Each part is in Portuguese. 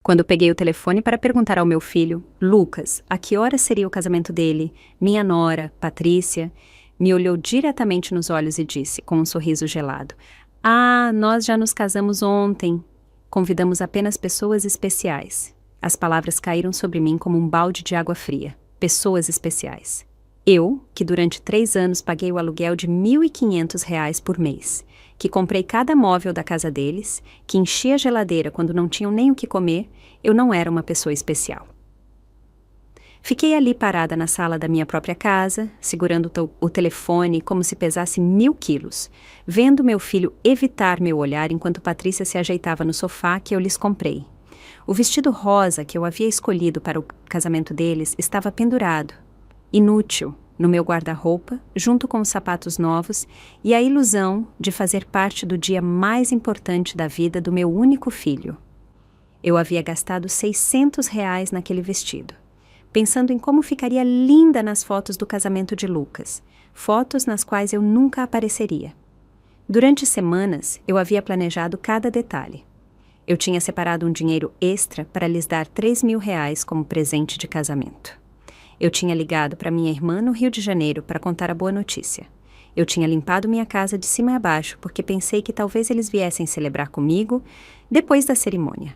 Quando peguei o telefone para perguntar ao meu filho, Lucas, a que hora seria o casamento dele, minha nora, Patrícia, me olhou diretamente nos olhos e disse, com um sorriso gelado: "Ah, nós já nos casamos ontem. Convidamos apenas pessoas especiais." As palavras caíram sobre mim como um balde de água fria. Pessoas especiais. Eu, que durante 3 anos paguei o aluguel de R$ 1.500 por mês, que comprei cada móvel da casa deles, que enchi a geladeira quando não tinham nem o que comer, eu não era uma pessoa especial. Fiquei ali parada na sala da minha própria casa, segurando o telefone como se pesasse 1.000 quilos, vendo meu filho evitar meu olhar enquanto Patrícia se ajeitava no sofá que eu lhes comprei. O vestido rosa que eu havia escolhido para o casamento deles estava pendurado, inútil, no meu guarda-roupa, junto com os sapatos novos e a ilusão de fazer parte do dia mais importante da vida do meu único filho. Eu havia gastado R$ 600 naquele vestido, pensando em como ficaria linda nas fotos do casamento de Lucas, fotos nas quais eu nunca apareceria. Durante semanas, eu havia planejado cada detalhe. Eu tinha separado um dinheiro extra para lhes dar R$ 3.000 como presente de casamento. Eu tinha ligado para minha irmã no Rio de Janeiro para contar a boa notícia. Eu tinha limpado minha casa de cima a baixo porque pensei que talvez eles viessem celebrar comigo depois da cerimônia.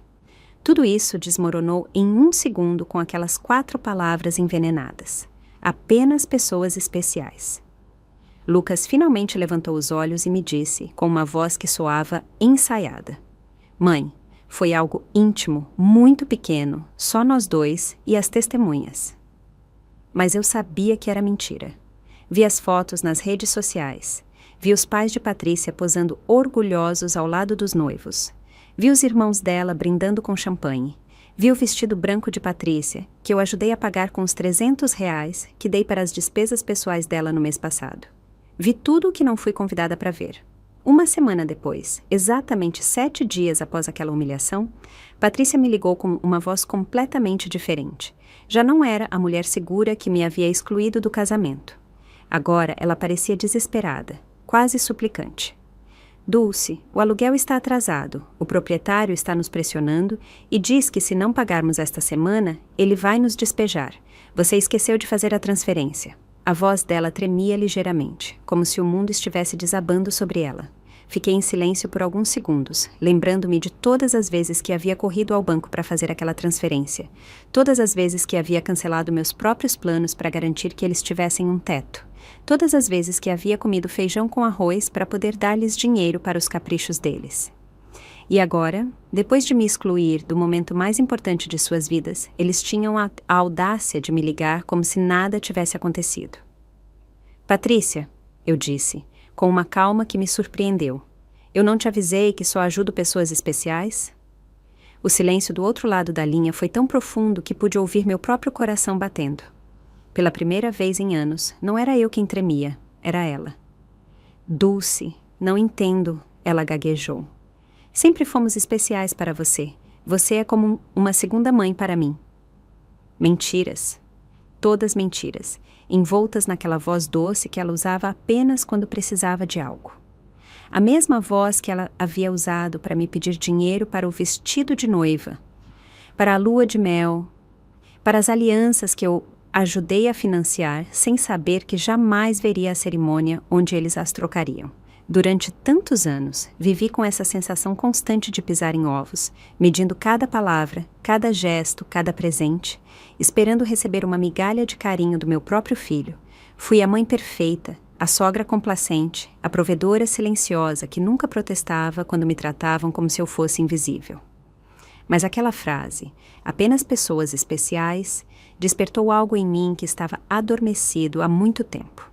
Tudo isso desmoronou em 1 segundo com aquelas 4 palavras envenenadas. Apenas pessoas especiais. Lucas finalmente levantou os olhos e me disse, com uma voz que soava ensaiada: "Mãe, foi algo íntimo, muito pequeno, só nós dois e as testemunhas." Mas eu sabia que era mentira. Vi as fotos nas redes sociais. Vi os pais de Patrícia posando orgulhosos ao lado dos noivos. Vi os irmãos dela brindando com champanhe. Vi o vestido branco de Patrícia, que eu ajudei a pagar com os R$ 300 que dei para as despesas pessoais dela no mês passado. Vi tudo o que não fui convidada para ver. Uma semana depois, exatamente 7 dias após aquela humilhação, Patrícia me ligou com uma voz completamente diferente. Já não era a mulher segura que me havia excluído do casamento. Agora ela parecia desesperada, quase suplicante. "Dulce, o aluguel está atrasado, o proprietário está nos pressionando e diz que se não pagarmos esta semana, ele vai nos despejar. Você esqueceu de fazer a transferência." A voz dela tremia ligeiramente, como se o mundo estivesse desabando sobre ela. Fiquei em silêncio por alguns segundos, lembrando-me de todas as vezes que havia corrido ao banco para fazer aquela transferência, todas as vezes que havia cancelado meus próprios planos para garantir que eles tivessem um teto, todas as vezes que havia comido feijão com arroz para poder dar-lhes dinheiro para os caprichos deles. E agora, depois de me excluir do momento mais importante de suas vidas, eles tinham a audácia de me ligar como se nada tivesse acontecido. "Patrícia", eu disse, com uma calma que me surpreendeu, "eu não te avisei que só ajudo pessoas especiais?" O silêncio do outro lado da linha foi tão profundo que pude ouvir meu próprio coração batendo. Pela primeira vez em anos, não era eu quem tremia, era ela. "Dulce, não entendo", ela gaguejou. "Sempre fomos especiais para você. Você é como uma segunda mãe para mim." Mentiras. Todas mentiras, envoltas naquela voz doce que ela usava apenas quando precisava de algo. A mesma voz que ela havia usado para me pedir dinheiro para o vestido de noiva, para a lua de mel, para as alianças que eu ajudei a financiar sem saber que jamais veria a cerimônia onde eles as trocariam. Durante tantos anos, vivi com essa sensação constante de pisar em ovos, medindo cada palavra, cada gesto, cada presente, esperando receber uma migalha de carinho do meu próprio filho. Fui a mãe perfeita, a sogra complacente, a provedora silenciosa que nunca protestava quando me tratavam como se eu fosse invisível. Mas aquela frase, "apenas pessoas especiais", despertou algo em mim que estava adormecido há muito tempo.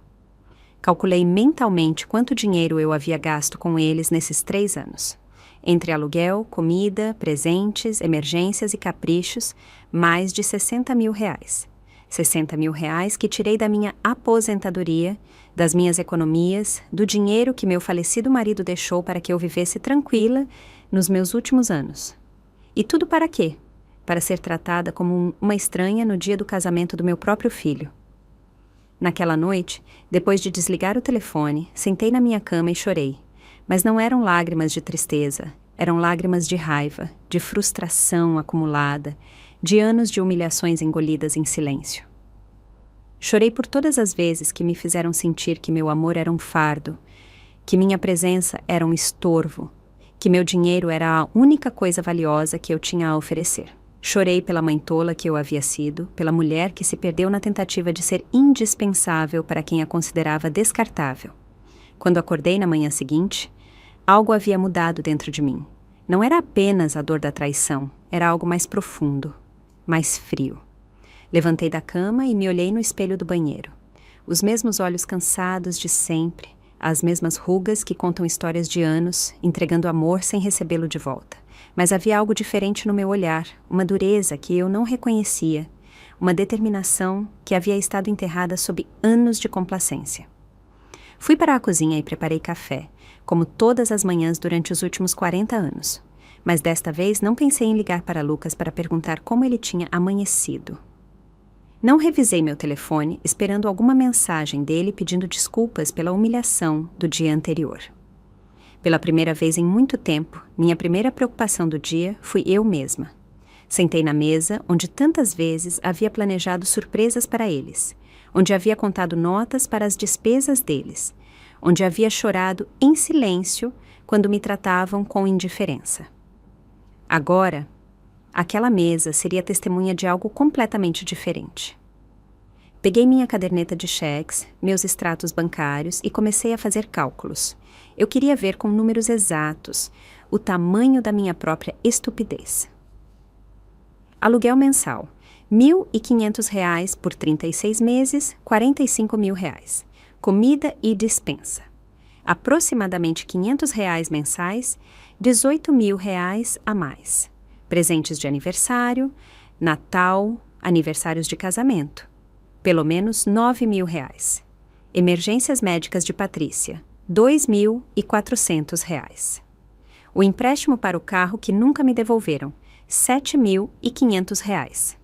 Calculei mentalmente quanto dinheiro eu havia gasto com eles nesses 3 anos. Entre aluguel, comida, presentes, emergências e caprichos, mais de R$ 60.000. R$ 60.000 que tirei da minha aposentadoria, das minhas economias, do dinheiro que meu falecido marido deixou para que eu vivesse tranquila nos meus últimos anos. E tudo para quê? Para ser tratada como uma estranha no dia do casamento do meu próprio filho. Naquela noite, depois de desligar o telefone, sentei na minha cama e chorei. Mas não eram lágrimas de tristeza, Eram lágrimas de raiva, de frustração acumulada, de anos de humilhações engolidas em silêncio. Chorei por todas as vezes que me fizeram sentir que meu amor era um fardo, que minha presença era um estorvo, que meu dinheiro era a única coisa valiosa que eu tinha a oferecer. Chorei pela mãe tola que eu havia sido, pela mulher que se perdeu na tentativa de ser indispensável para quem a considerava descartável. Quando acordei na manhã seguinte, algo havia mudado dentro de mim. Não era apenas a dor da traição, era algo mais profundo, mais frio. Levantei da cama e me olhei no espelho do banheiro. Os mesmos olhos cansados de sempre, as mesmas rugas que contam histórias de anos, entregando amor sem recebê-lo de volta. Mas havia algo diferente no meu olhar, uma dureza que eu não reconhecia, uma determinação que havia estado enterrada sob anos de complacência. Fui para a cozinha e preparei café, como todas as manhãs durante os últimos 40 anos. Mas desta vez não pensei em ligar para Lucas para perguntar como ele tinha amanhecido. Não revisei meu telefone, esperando alguma mensagem dele pedindo desculpas pela humilhação do dia anterior. Pela primeira vez em muito tempo, minha primeira preocupação do dia fui eu mesma. Sentei na mesa, onde tantas vezes havia planejado surpresas para eles, onde havia contado notas para as despesas deles, onde havia chorado em silêncio quando me tratavam com indiferença. Agora, aquela mesa seria testemunha de algo completamente diferente. Peguei minha caderneta de cheques, meus extratos bancários e comecei a fazer cálculos. Eu queria ver com números exatos o tamanho da minha própria estupidez. Aluguel mensal, R$ 1.500 por 36 meses, R$ 45 mil. Comida e despensa. Aproximadamente R$ 500 mensais, R$ 18 mil a mais. Presentes de aniversário, Natal, aniversários de casamento. Pelo menos R$ 9 mil. Emergências médicas de Patrícia, R$ 2.400. O empréstimo para o carro que nunca me devolveram, R$ 7.500.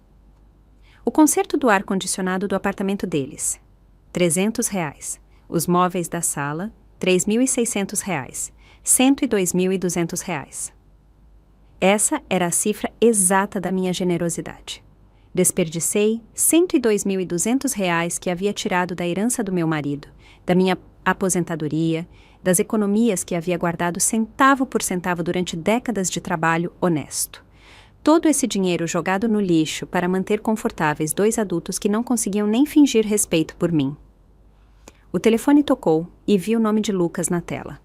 O conserto do ar-condicionado do apartamento deles, R$ 300. Os móveis da sala, R$ 3.600. R$ 102.200. Essa era a cifra exata da minha generosidade. Desperdicei R$ 102.200 que havia tirado da herança do meu marido, da minha aposentadoria, das economias que havia guardado centavo por centavo durante décadas de trabalho honesto. Todo esse dinheiro jogado no lixo para manter confortáveis dois adultos que não conseguiam nem fingir respeito por mim. O telefone tocou e vi o nome de Lucas na tela.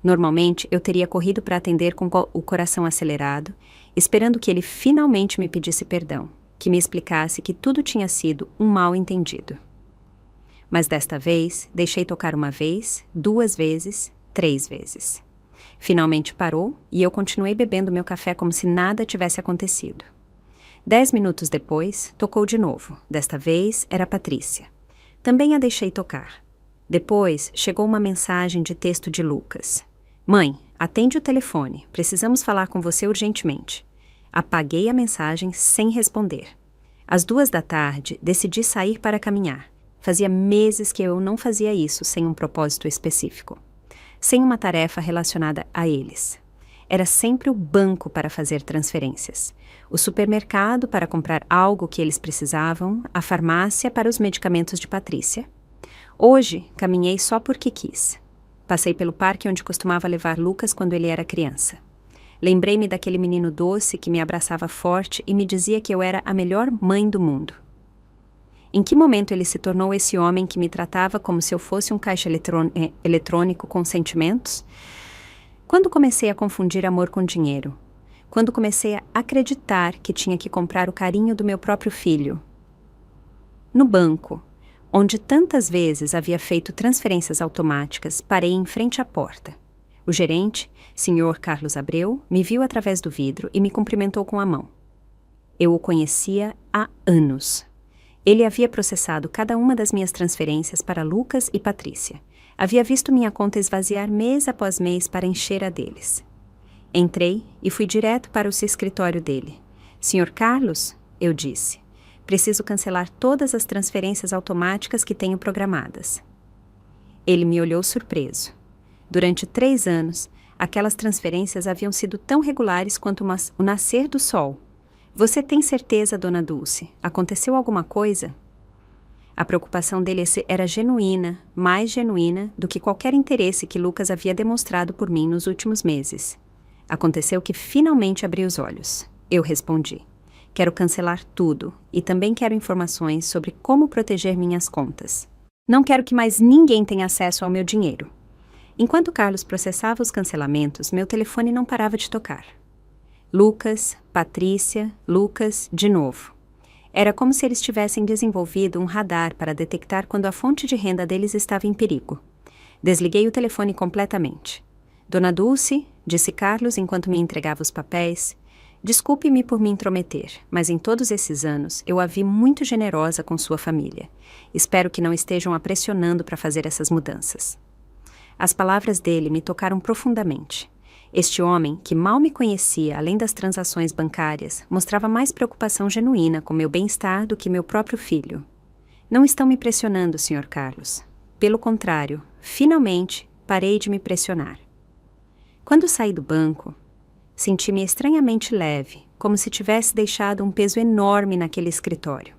Normalmente, eu teria corrido para atender com o coração acelerado, esperando que ele finalmente me pedisse perdão, que me explicasse que tudo tinha sido um mal-entendido. Mas desta vez, deixei tocar uma vez, 2 vezes, 3 vezes. Finalmente parou e eu continuei bebendo meu café como se nada tivesse acontecido. 10 minutos depois, tocou de novo. Desta vez, era Patrícia. Também a deixei tocar. Depois, chegou uma mensagem de texto de Lucas. Mãe, atende o telefone. Precisamos falar com você urgentemente. Apaguei a mensagem sem responder. Às 2 da tarde, decidi sair para caminhar. Fazia meses que eu não fazia isso sem um propósito específico. Sem uma tarefa relacionada a eles. Era sempre o banco para fazer transferências. O supermercado para comprar algo que eles precisavam, a farmácia para os medicamentos de Patrícia. Hoje, caminhei só porque quis. Passei pelo parque onde costumava levar Lucas quando ele era criança. Lembrei-me daquele menino doce que me abraçava forte e me dizia que eu era a melhor mãe do mundo. Em que momento ele se tornou esse homem que me tratava como se eu fosse um caixa eletrônico com sentimentos? Quando comecei a confundir amor com dinheiro? Quando comecei a acreditar que tinha que comprar o carinho do meu próprio filho? No banco, onde tantas vezes havia feito transferências automáticas, parei em frente à porta. O gerente, Sr. Carlos Abreu, me viu através do vidro e me cumprimentou com a mão. Eu o conhecia há anos. Ele havia processado cada uma das minhas transferências para Lucas e Patrícia. Havia visto minha conta esvaziar mês após mês para encher a deles. Entrei e fui direto para o escritório dele. Sr. Carlos, eu disse, preciso cancelar todas as transferências automáticas que tenho programadas. Ele me olhou surpreso. Durante 3 anos, Aquelas transferências haviam sido tão regulares quanto o nascer do sol. Você tem certeza, dona Dulce? Aconteceu alguma coisa? A preocupação dele era genuína, mais genuína do que qualquer interesse que Lucas havia demonstrado por mim nos últimos meses. Aconteceu que finalmente abri os olhos. Eu respondi. Quero cancelar tudo e também quero informações sobre como proteger minhas contas. Não quero que mais ninguém tenha acesso ao meu dinheiro. Enquanto Carlos processava os cancelamentos, meu telefone não parava de tocar. Lucas, Patrícia, Lucas, de novo. Era como se eles tivessem desenvolvido um radar para detectar quando a fonte de renda deles estava em perigo. Desliguei o telefone completamente. Dona Dulce, disse Carlos enquanto me entregava os papéis, desculpe-me por me intrometer, mas em todos esses anos eu a vi muito generosa com sua família. Espero que não estejam a pressionando para fazer essas mudanças. As palavras dele me tocaram profundamente. Este homem, que mal me conhecia além das transações bancárias, mostrava mais preocupação genuína com meu bem-estar do que meu próprio filho. Não estão me pressionando, Sr. Carlos. Pelo contrário, finalmente parei de me pressionar. Quando saí do banco, senti-me estranhamente leve, como se tivesse deixado um peso enorme naquele escritório.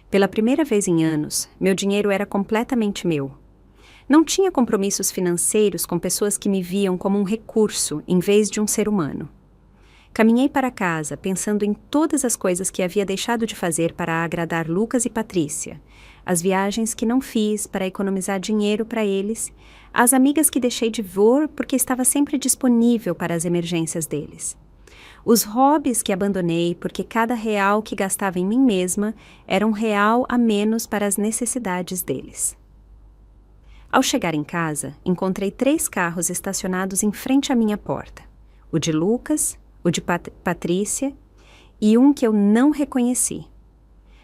Pela primeira vez em anos, meu dinheiro era completamente meu. Não tinha compromissos financeiros com pessoas que me viam como um recurso em vez de um ser humano. Caminhei para casa pensando em todas as coisas que havia deixado de fazer para agradar Lucas e Patrícia, as viagens que não fiz para economizar dinheiro para eles, as amigas que deixei de ver porque estava sempre disponível para as emergências deles. Os hobbies que abandonei porque cada real que gastava em mim mesma era um real a menos para as necessidades deles. Ao chegar em casa, encontrei 3 carros estacionados em frente à minha porta. O de Lucas, o de Patrícia e um que eu não reconheci.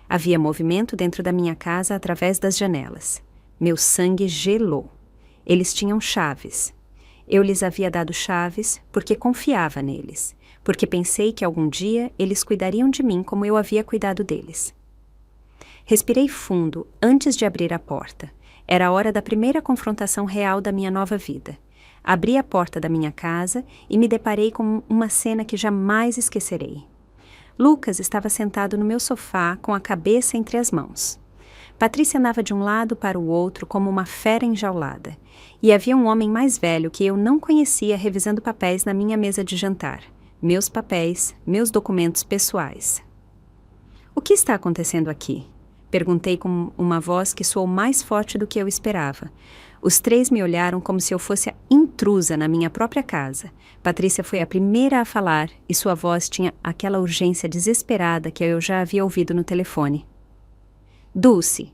Havia movimento dentro da minha casa através das janelas. Meu sangue gelou. Eles tinham chaves. Eu lhes havia dado chaves porque confiava neles, porque pensei que algum dia eles cuidariam de mim como eu havia cuidado deles. Respirei fundo antes de abrir a porta. Era a hora da primeira confrontação real da minha nova vida. Abri a porta da minha casa e me deparei com uma cena que jamais esquecerei. Lucas estava sentado no meu sofá com a cabeça entre as mãos. Patrícia andava de um lado para o outro como uma fera enjaulada. E havia um homem mais velho que eu não conhecia revisando papéis na minha mesa de jantar. Meus papéis, meus documentos pessoais. O que está acontecendo aqui? Perguntei com uma voz que soou mais forte do que eu esperava. Os 3 me olharam como se eu fosse a intrusa na minha própria casa. Patrícia foi a primeira a falar e sua voz tinha aquela urgência desesperada que eu já havia ouvido no telefone. Dulce,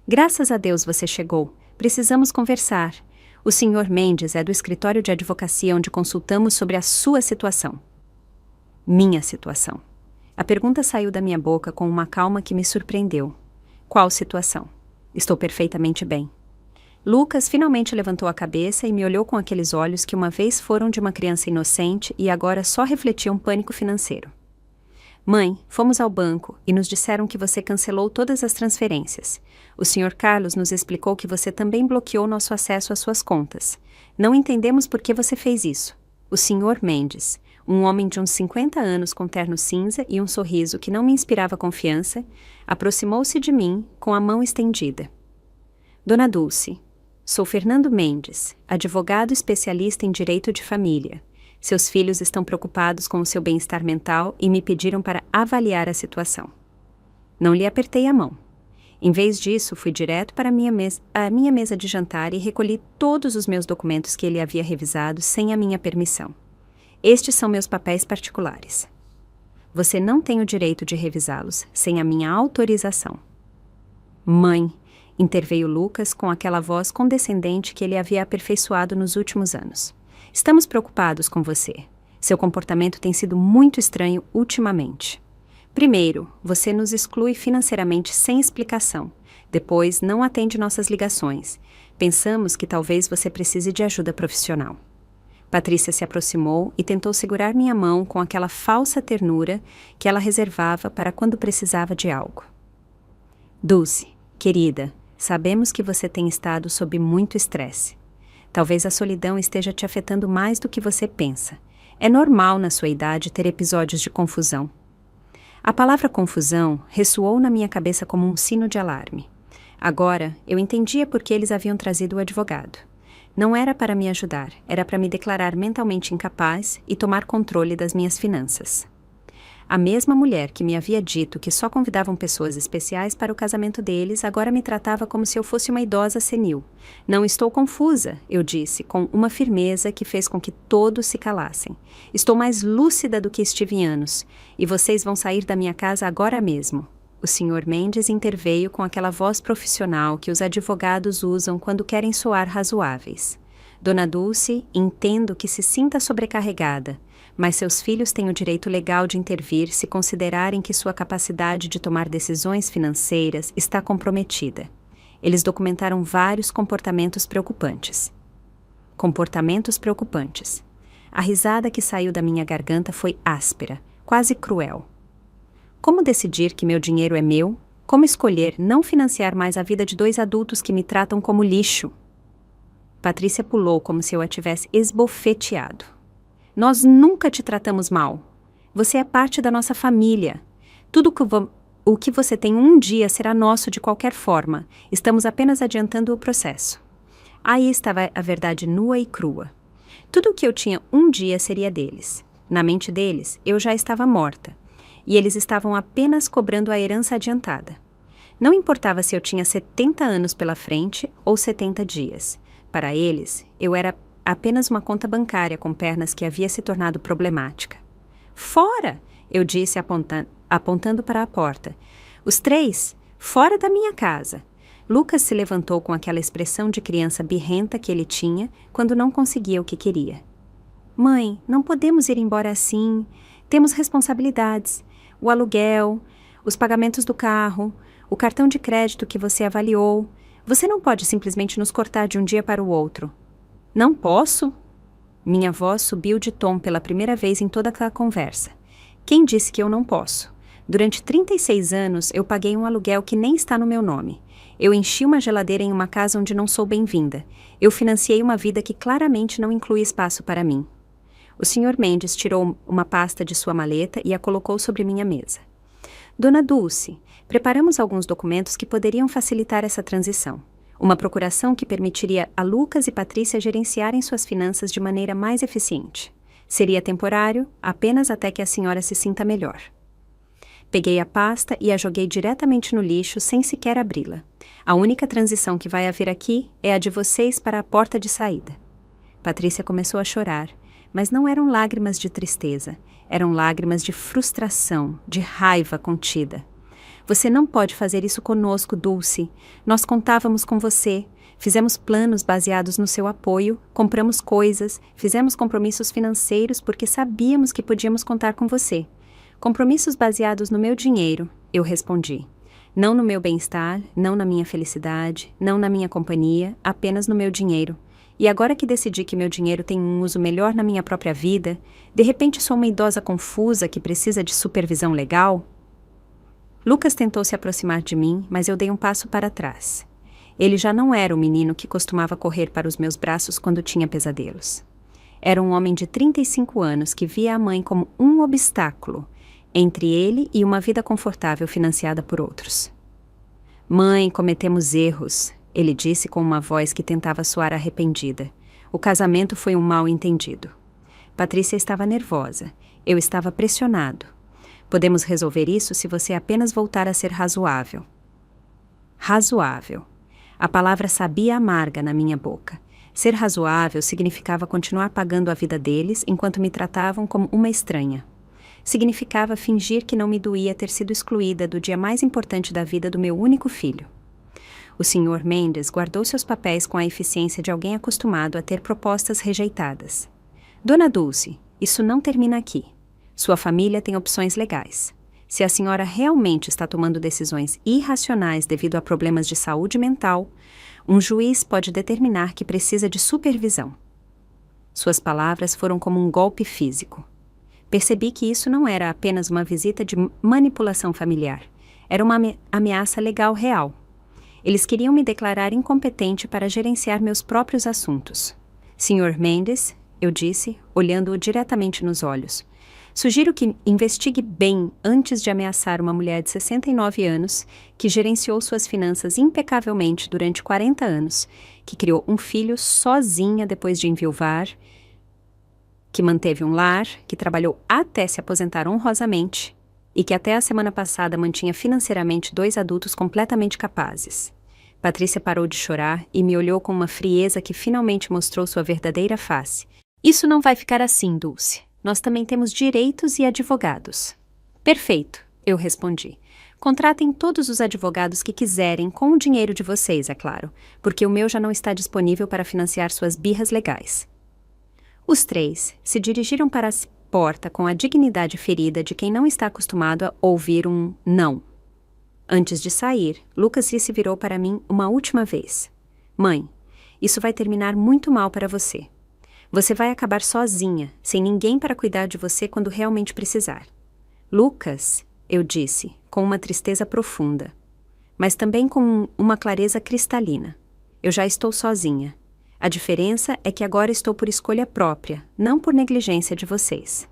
graças a Deus você chegou. Precisamos conversar. O Sr. Mendes é do escritório de advocacia onde consultamos sobre a sua situação. Minha situação. A pergunta saiu da minha boca com uma calma que me surpreendeu. Qual situação? Estou perfeitamente bem. Lucas finalmente levantou a cabeça e me olhou com aqueles olhos que uma vez foram de uma criança inocente e agora só refletiam pânico financeiro. Mãe, fomos ao banco e nos disseram que você cancelou todas as transferências. O Sr. Carlos nos explicou que você também bloqueou nosso acesso às suas contas. Não entendemos por que você fez isso. O Sr. Mendes, um homem de uns 50 anos com terno cinza e um sorriso que não me inspirava confiança, aproximou-se de mim com a mão estendida. Dona Dulce, sou Fernando Mendes, advogado especialista em direito de família. Seus filhos estão preocupados com o seu bem-estar mental e me pediram para avaliar a situação. Não lhe apertei a mão. Em vez disso, fui direto para a minha mesa de jantar e recolhi todos os meus documentos que ele havia revisado sem a minha permissão. Estes são meus papéis particulares. Você não tem o direito de revisá-los sem a minha autorização. Mãe, interveio Lucas com aquela voz condescendente que ele havia aperfeiçoado nos últimos anos. Estamos preocupados com você. Seu comportamento tem sido muito estranho ultimamente. Primeiro, você nos exclui financeiramente sem explicação. Depois, não atende nossas ligações. Pensamos que talvez você precise de ajuda profissional. Patrícia se aproximou e tentou segurar minha mão com aquela falsa ternura que ela reservava para quando precisava de algo. Dulce, querida, sabemos que você tem estado sob muito estresse. Talvez a solidão esteja te afetando mais do que você pensa. É normal na sua idade ter episódios de confusão. A palavra confusão ressoou na minha cabeça como um sino de alarme. Agora, eu entendia por que eles haviam trazido o advogado. Não era para me ajudar, era para me declarar mentalmente incapaz e tomar controle das minhas finanças. A mesma mulher que me havia dito que só convidavam pessoas especiais para o casamento deles, agora me tratava como se eu fosse uma idosa senil. Não estou confusa, eu disse, com uma firmeza que fez com que todos se calassem. Estou mais lúcida do que estive em anos, e vocês vão sair da minha casa agora mesmo. O Sr. Mendes interveio com aquela voz profissional que os advogados usam quando querem soar razoáveis. Dona Dulce, entendo que se sinta sobrecarregada, mas seus filhos têm o direito legal de intervir se considerarem que sua capacidade de tomar decisões financeiras está comprometida. Eles documentaram vários comportamentos preocupantes. Comportamentos preocupantes. A risada que saiu da minha garganta foi áspera, quase cruel. Como decidir que meu dinheiro é meu? Como escolher não financiar mais a vida de 2 adultos que me tratam como lixo? Patrícia pulou como se eu a tivesse esbofeteado. Nós nunca te tratamos mal. Você é parte da nossa família. Tudo o que você tem um dia será nosso de qualquer forma. Estamos apenas adiantando o processo. Aí estava a verdade nua e crua. Tudo o que eu tinha um dia seria deles. Na mente deles, eu já estava morta. E eles estavam apenas cobrando a herança adiantada. Não importava se eu tinha 70 anos pela frente ou 70 dias. Para eles, eu era apenas uma conta bancária com pernas que havia se tornado problemática. Fora! Eu disse apontando para a porta. Os 3, fora da minha casa. Lucas se levantou com aquela expressão de criança birrenta que ele tinha quando não conseguia o que queria. Mãe, não podemos ir embora assim. Temos responsabilidades. O aluguel, os pagamentos do carro, o cartão de crédito que você avaliou. Você não pode simplesmente nos cortar de um dia para o outro. Não posso? Minha voz subiu de tom pela primeira vez em toda aquela conversa. Quem disse que eu não posso? Durante 36 anos, eu paguei um aluguel que nem está no meu nome. Eu enchi uma geladeira em uma casa onde não sou bem-vinda. Eu financiei uma vida que claramente não inclui espaço para mim. O Sr. Mendes tirou uma pasta de sua maleta e a colocou sobre minha mesa. Dona Dulce, preparamos alguns documentos que poderiam facilitar essa transição. Uma procuração que permitiria a Lucas e Patrícia gerenciarem suas finanças de maneira mais eficiente. Seria temporário, apenas até que a senhora se sinta melhor. Peguei a pasta e a joguei diretamente no lixo sem sequer abri-la. A única transição que vai haver aqui é a de vocês para a porta de saída. Patrícia começou a chorar, mas não eram lágrimas de tristeza, eram lágrimas de frustração, de raiva contida. Você não pode fazer isso conosco, Dulce. Nós contávamos com você, fizemos planos baseados no seu apoio, compramos coisas, fizemos compromissos financeiros porque sabíamos que podíamos contar com você. Compromissos baseados no meu dinheiro, eu respondi. Não no meu bem-estar, não na minha felicidade, não na minha companhia, apenas no meu dinheiro. E agora que decidi que meu dinheiro tem um uso melhor na minha própria vida, de repente sou uma idosa confusa que precisa de supervisão legal? Lucas tentou se aproximar de mim, mas eu dei um passo para trás. Ele já não era o menino que costumava correr para os meus braços quando tinha pesadelos. Era um homem de 35 anos que via a mãe como um obstáculo entre ele e uma vida confortável financiada por outros. Mãe, cometemos erros, ele disse com uma voz que tentava soar arrependida. O casamento foi um mal-entendido. Patrícia estava nervosa. Eu estava pressionado. Podemos resolver isso se você apenas voltar a ser razoável. Razoável. A palavra sabia amarga na minha boca. Ser razoável significava continuar pagando a vida deles enquanto me tratavam como uma estranha. Significava fingir que não me doía ter sido excluída do dia mais importante da vida do meu único filho. O Sr. Mendes guardou seus papéis com a eficiência de alguém acostumado a ter propostas rejeitadas. Dona Dulce, isso não termina aqui. Sua família tem opções legais. Se a senhora realmente está tomando decisões irracionais devido a problemas de saúde mental, um juiz pode determinar que precisa de supervisão. Suas palavras foram como um golpe físico. Percebi que isso não era apenas uma visita de manipulação familiar. Era uma ameaça legal real. Eles queriam me declarar incompetente para gerenciar meus próprios assuntos. Sr. Mendes, eu disse, olhando-o diretamente nos olhos, sugiro que investigue bem antes de ameaçar uma mulher de 69 anos que gerenciou suas finanças impecavelmente durante 40 anos, que criou um filho sozinha depois de enviuvar, que manteve um lar, que trabalhou até se aposentar honrosamente e que até a semana passada mantinha financeiramente 2 adultos completamente capazes. Patrícia parou de chorar e me olhou com uma frieza que finalmente mostrou sua verdadeira face. Isso não vai ficar assim, Dulce. Nós também temos direitos e advogados. Perfeito, eu respondi. Contratem todos os advogados que quiserem com o dinheiro de vocês, é claro, porque o meu já não está disponível para financiar suas birras legais. Os 3 se dirigiram para a porta com a dignidade ferida de quem não está acostumado a ouvir um não. Antes de sair, Lucas se virou para mim uma última vez. Mãe, isso vai terminar muito mal para você. Você vai acabar sozinha, sem ninguém para cuidar de você quando realmente precisar. Lucas, eu disse, com uma tristeza profunda, mas também com uma clareza cristalina. Eu já estou sozinha. A diferença é que agora estou por escolha própria, não por negligência de vocês.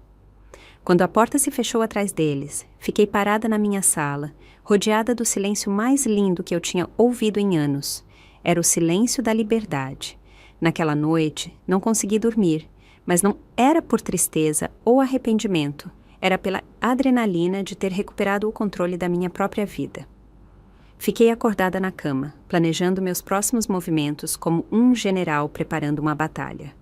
Quando a porta se fechou atrás deles, fiquei parada na minha sala, rodeada do silêncio mais lindo que eu tinha ouvido em anos. Era o silêncio da liberdade. Naquela noite, não consegui dormir, mas não era por tristeza ou arrependimento, era pela adrenalina de ter recuperado o controle da minha própria vida. Fiquei acordada na cama, planejando meus próximos movimentos como um general preparando uma batalha.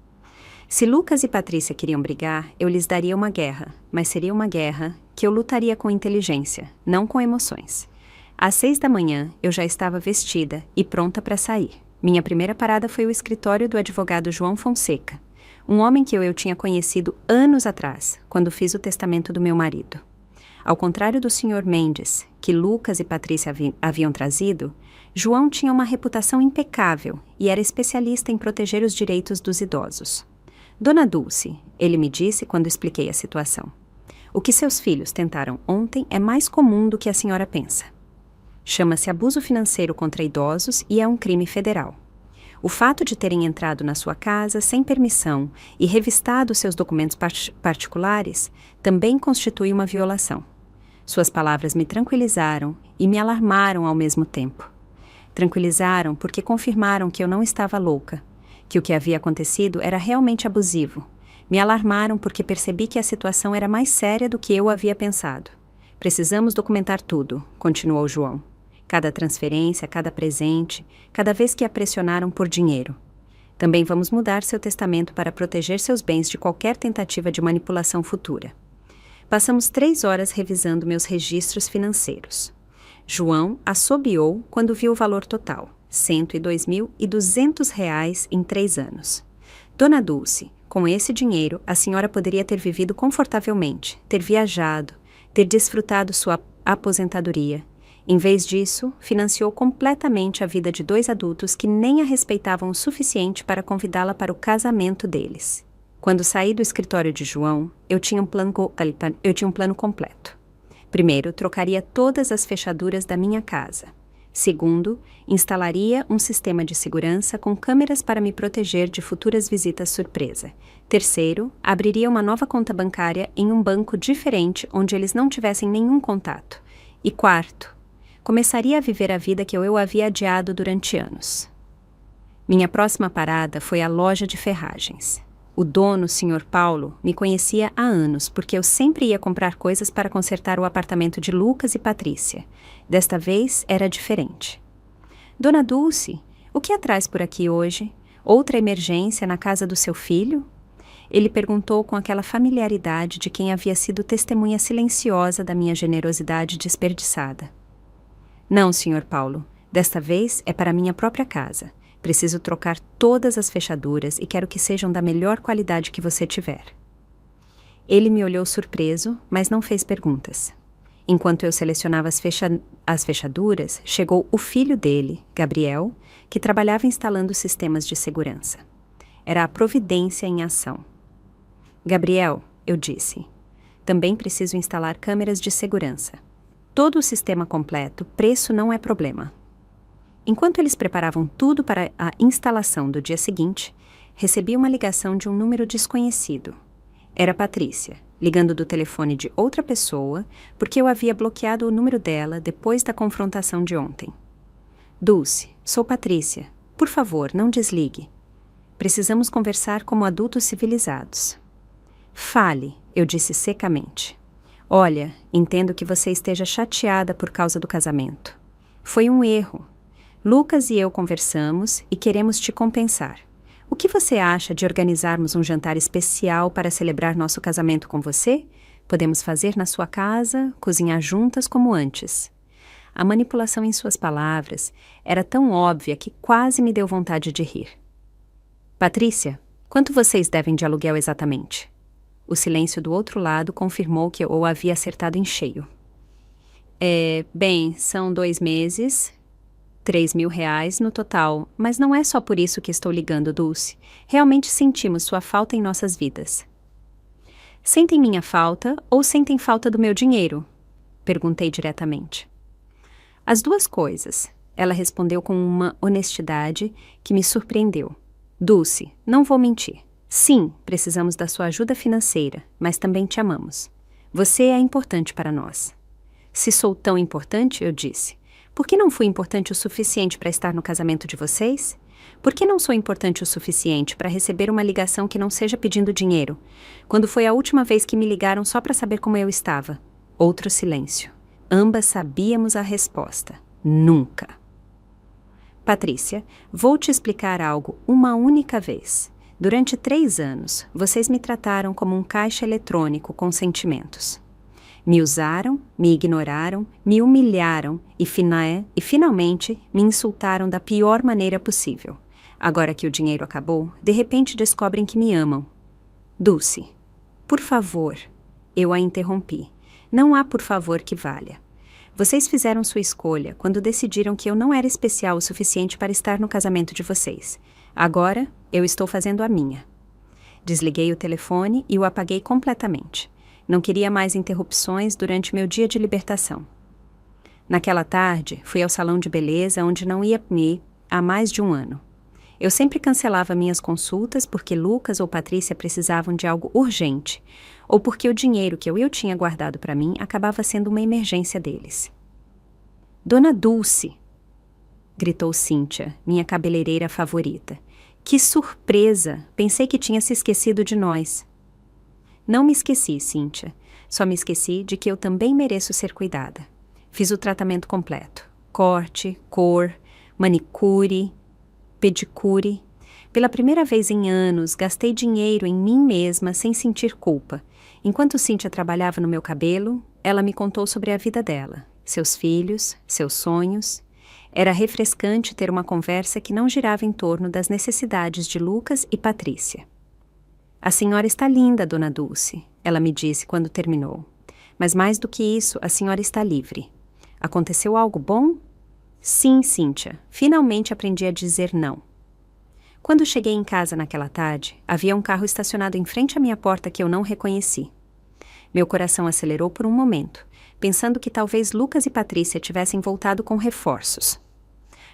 Se Lucas e Patrícia queriam brigar, eu lhes daria uma guerra, mas seria uma guerra que eu lutaria com inteligência, não com emoções. Às 6 da manhã, eu já estava vestida e pronta para sair. Minha primeira parada foi o escritório do advogado João Fonseca, um homem que eu tinha conhecido anos atrás, quando fiz o testamento do meu marido. Ao contrário do Sr. Mendes, que Lucas e Patrícia haviam trazido, João tinha uma reputação impecável e era especialista em proteger os direitos dos idosos. Dona Dulce, ele me disse quando expliquei a situação. O que seus filhos tentaram ontem é mais comum do que a senhora pensa. Chama-se abuso financeiro contra idosos e é um crime federal. O fato de terem entrado na sua casa sem permissão e revistado seus documentos particulares também constitui uma violação. Suas palavras me tranquilizaram e me alarmaram ao mesmo tempo. Tranquilizaram porque confirmaram que eu não estava louca, que o que havia acontecido era realmente abusivo. Me alarmaram porque percebi que a situação era mais séria do que eu havia pensado. Precisamos documentar tudo, continuou João. Cada transferência, cada presente, cada vez que a pressionaram por dinheiro. Também vamos mudar seu testamento para proteger seus bens de qualquer tentativa de manipulação futura. Passamos 3 horas revisando meus registros financeiros. João assobiou quando viu o valor total, R$ 102.200 em 3 anos. Dona Dulce, com esse dinheiro, a senhora poderia ter vivido confortavelmente, ter viajado, ter desfrutado sua aposentadoria. Em vez disso, financiou completamente a vida de 2 adultos que nem a respeitavam o suficiente para convidá-la para o casamento deles. Quando saí do escritório de João, eu tinha um plano completo. Primeiro, trocaria todas as fechaduras da minha casa. Segundo, instalaria um sistema de segurança com câmeras para me proteger de futuras visitas surpresa. Terceiro, abriria uma nova conta bancária em um banco diferente onde eles não tivessem nenhum contato. E quarto, começaria a viver a vida que eu havia adiado durante anos. Minha próxima parada foi a loja de ferragens. O dono, Sr. Paulo, me conhecia há anos porque eu sempre ia comprar coisas para consertar o apartamento de Lucas e Patrícia. Desta vez era diferente. Dona Dulce, o que a traz por aqui hoje? Outra emergência na casa do seu filho? Ele perguntou com aquela familiaridade de quem havia sido testemunha silenciosa da minha generosidade desperdiçada. Não, Sr. Paulo, desta vez é para minha própria casa. Preciso trocar todas as fechaduras e quero que sejam da melhor qualidade que você tiver. Ele me olhou surpreso, mas não fez perguntas. Enquanto eu selecionava as fechaduras, chegou o filho dele, Gabriel, que trabalhava instalando sistemas de segurança. Era a providência em ação. Gabriel, eu disse, também preciso instalar câmeras de segurança. Todo o sistema completo, preço não é problema. Enquanto eles preparavam tudo para a instalação do dia seguinte, recebi uma ligação de um número desconhecido. Era Patrícia, ligando do telefone de outra pessoa, porque eu havia bloqueado o número dela depois da confrontação de ontem. Dulce, sou Patrícia. Por favor, não desligue. Precisamos conversar como adultos civilizados. Fale, eu disse secamente. Olha, entendo que você esteja chateada por causa do casamento. Foi um erro. Lucas e eu conversamos e queremos te compensar. O que você acha de organizarmos um jantar especial para celebrar nosso casamento com você? Podemos fazer na sua casa, cozinhar juntas como antes. A manipulação em suas palavras era tão óbvia que quase me deu vontade de rir. Patrícia, quanto vocês devem de aluguel exatamente? O silêncio do outro lado confirmou que eu o havia acertado em cheio. Bem, são 2 meses, R$ 3.000 no total, mas não é só por isso que estou ligando, Dulce. Realmente sentimos sua falta em nossas vidas. Sentem minha falta ou sentem falta do meu dinheiro? Perguntei diretamente. As duas coisas, ela respondeu com uma honestidade que me surpreendeu. Dulce, não vou mentir. Sim, precisamos da sua ajuda financeira, mas também te amamos. Você é importante para nós. Se sou tão importante, eu disse, por que não fui importante o suficiente para estar no casamento de vocês? Por que não sou importante o suficiente para receber uma ligação que não seja pedindo dinheiro? Quando foi a última vez que me ligaram só para saber como eu estava? Outro silêncio. Ambas sabíamos a resposta. Nunca. Patrícia, vou te explicar algo uma única vez. Durante 3 anos, vocês me trataram como um caixa eletrônico com sentimentos. Me usaram, me ignoraram, me humilharam e finalmente me insultaram da pior maneira possível. Agora que o dinheiro acabou, de repente descobrem que me amam. Dulce, por favor, eu a interrompi. Não há por favor que valha. Vocês fizeram sua escolha quando decidiram que eu não era especial o suficiente para estar no casamento de vocês. Agora, eu estou fazendo a minha. Desliguei o telefone e o apaguei completamente. Não queria mais interrupções durante meu dia de libertação. Naquela tarde, fui ao salão de beleza onde não ia ir há mais de 1 ano. Eu sempre cancelava minhas consultas porque Lucas ou Patrícia precisavam de algo urgente, ou porque o dinheiro que eu tinha guardado para mim acabava sendo uma emergência deles. Dona Dulce! Gritou Cíntia, minha cabeleireira favorita. Que surpresa! Pensei que tinha se esquecido de nós. Não me esqueci, Cíntia. Só me esqueci de que eu também mereço ser cuidada. Fiz o tratamento completo. Corte, cor, manicure, pedicure. Pela primeira vez em anos, gastei dinheiro em mim mesma sem sentir culpa. Enquanto Cíntia trabalhava no meu cabelo, ela me contou sobre a vida dela, seus filhos, seus sonhos. Era refrescante ter uma conversa que não girava em torno das necessidades de Lucas e Patrícia. A senhora está linda, Dona Dulce, ela me disse quando terminou. Mas mais do que isso, a senhora está livre. Aconteceu algo bom? Sim, Cíntia. Finalmente aprendi a dizer não. Quando cheguei em casa naquela tarde, havia um carro estacionado em frente à minha porta que eu não reconheci. Meu coração acelerou por um momento, pensando que talvez Lucas e Patrícia tivessem voltado com reforços.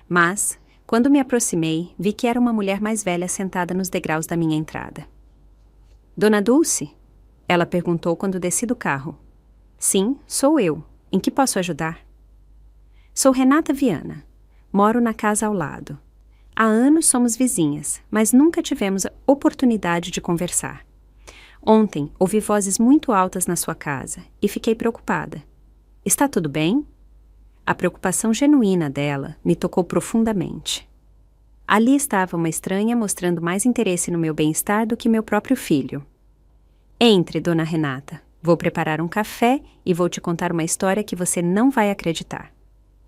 Mas, quando me aproximei, vi que era uma mulher mais velha sentada nos degraus da minha entrada. Dona Dulce? Ela perguntou quando desci do carro. Sim, sou eu. Em que posso ajudar? Sou Renata Viana. Moro na casa ao lado. Há anos somos vizinhas, mas nunca tivemos a oportunidade de conversar. Ontem ouvi vozes muito altas na sua casa e fiquei preocupada. Está tudo bem? A preocupação genuína dela me tocou profundamente. Ali estava uma estranha mostrando mais interesse no meu bem-estar do que meu próprio filho. Entre, dona Renata. Vou preparar um café e vou te contar uma história que você não vai acreditar.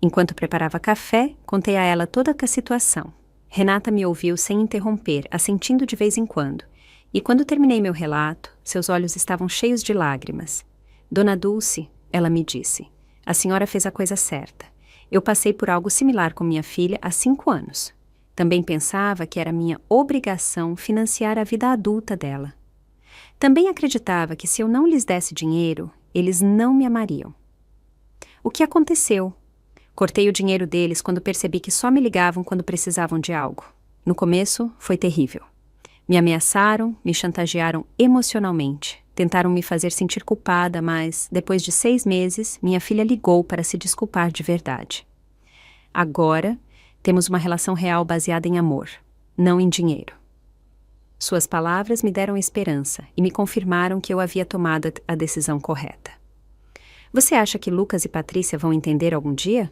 Enquanto preparava café, contei a ela toda a situação. Renata me ouviu sem interromper, assentindo de vez em quando. E quando terminei meu relato, seus olhos estavam cheios de lágrimas. Dona Dulce, ela me disse, a senhora fez a coisa certa. Eu passei por algo similar com minha filha há 5 anos. Também pensava que era minha obrigação financiar a vida adulta dela. Também acreditava que se eu não lhes desse dinheiro, eles não me amariam. O que aconteceu? Cortei o dinheiro deles quando percebi que só me ligavam quando precisavam de algo. No começo, foi terrível. Me ameaçaram, me chantagearam emocionalmente, tentaram me fazer sentir culpada, mas, depois de 6 meses, minha filha ligou para se desculpar de verdade. Agora, temos uma relação real baseada em amor, não em dinheiro. Suas palavras me deram esperança e me confirmaram que eu havia tomado a decisão correta. Você acha que Lucas e Patrícia vão entender algum dia?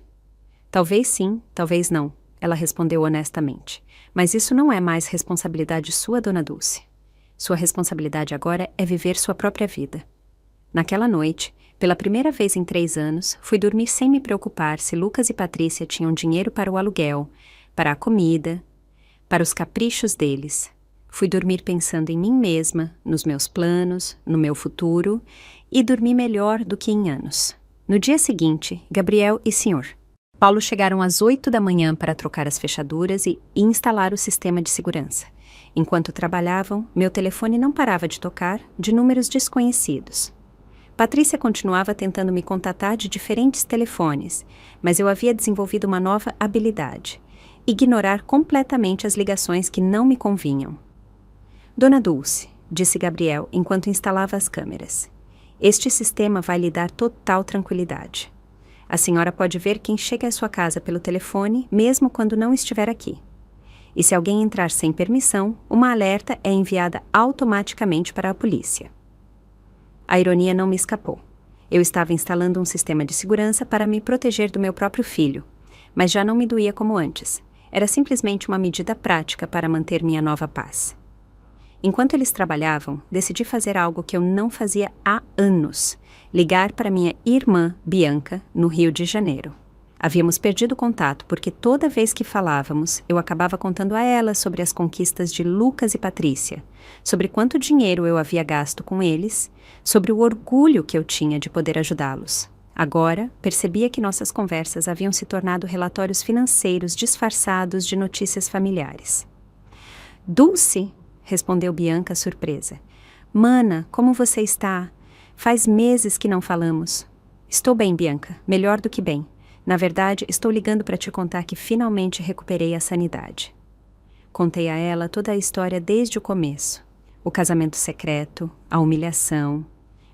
Talvez sim, talvez não, ela respondeu honestamente. Mas isso não é mais responsabilidade sua, Dona Dulce. Sua responsabilidade agora é viver sua própria vida. Naquela noite, pela primeira vez em 3 anos, fui dormir sem me preocupar se Lucas e Patrícia tinham dinheiro para o aluguel, para a comida, para os caprichos deles. Fui dormir pensando em mim mesma, nos meus planos, no meu futuro, e dormi melhor do que em anos. No dia seguinte, Gabriel e Sr. Paulo chegaram às 8 da manhã para trocar as fechaduras e instalar o sistema de segurança. Enquanto trabalhavam, meu telefone não parava de tocar, de números desconhecidos. Patrícia continuava tentando me contatar de diferentes telefones, mas eu havia desenvolvido uma nova habilidade: ignorar completamente as ligações que não me convinham. Dona Dulce, disse Gabriel enquanto instalava as câmeras, este sistema vai lhe dar total tranquilidade. A senhora pode ver quem chega à sua casa pelo telefone, mesmo quando não estiver aqui. E se alguém entrar sem permissão, uma alerta é enviada automaticamente para a polícia. A ironia não me escapou. Eu estava instalando um sistema de segurança para me proteger do meu próprio filho, mas já não me doía como antes. Era simplesmente uma medida prática para manter minha nova paz. Enquanto eles trabalhavam, decidi fazer algo que eu não fazia há anos: ligar para minha irmã, Bianca, no Rio de Janeiro. Havíamos perdido contato porque toda vez que falávamos, eu acabava contando a ela sobre as conquistas de Lucas e Patrícia, sobre quanto dinheiro eu havia gasto com eles, sobre o orgulho que eu tinha de poder ajudá-los. Agora, percebia que nossas conversas haviam se tornado relatórios financeiros disfarçados de notícias familiares. Dulce, respondeu Bianca surpresa. Mana, como você está? Faz meses que não falamos. Estou bem, Bianca, melhor do que bem. Na verdade, estou ligando para te contar que finalmente recuperei a sanidade. Contei a ela toda a história desde o começo. O casamento secreto, a humilhação,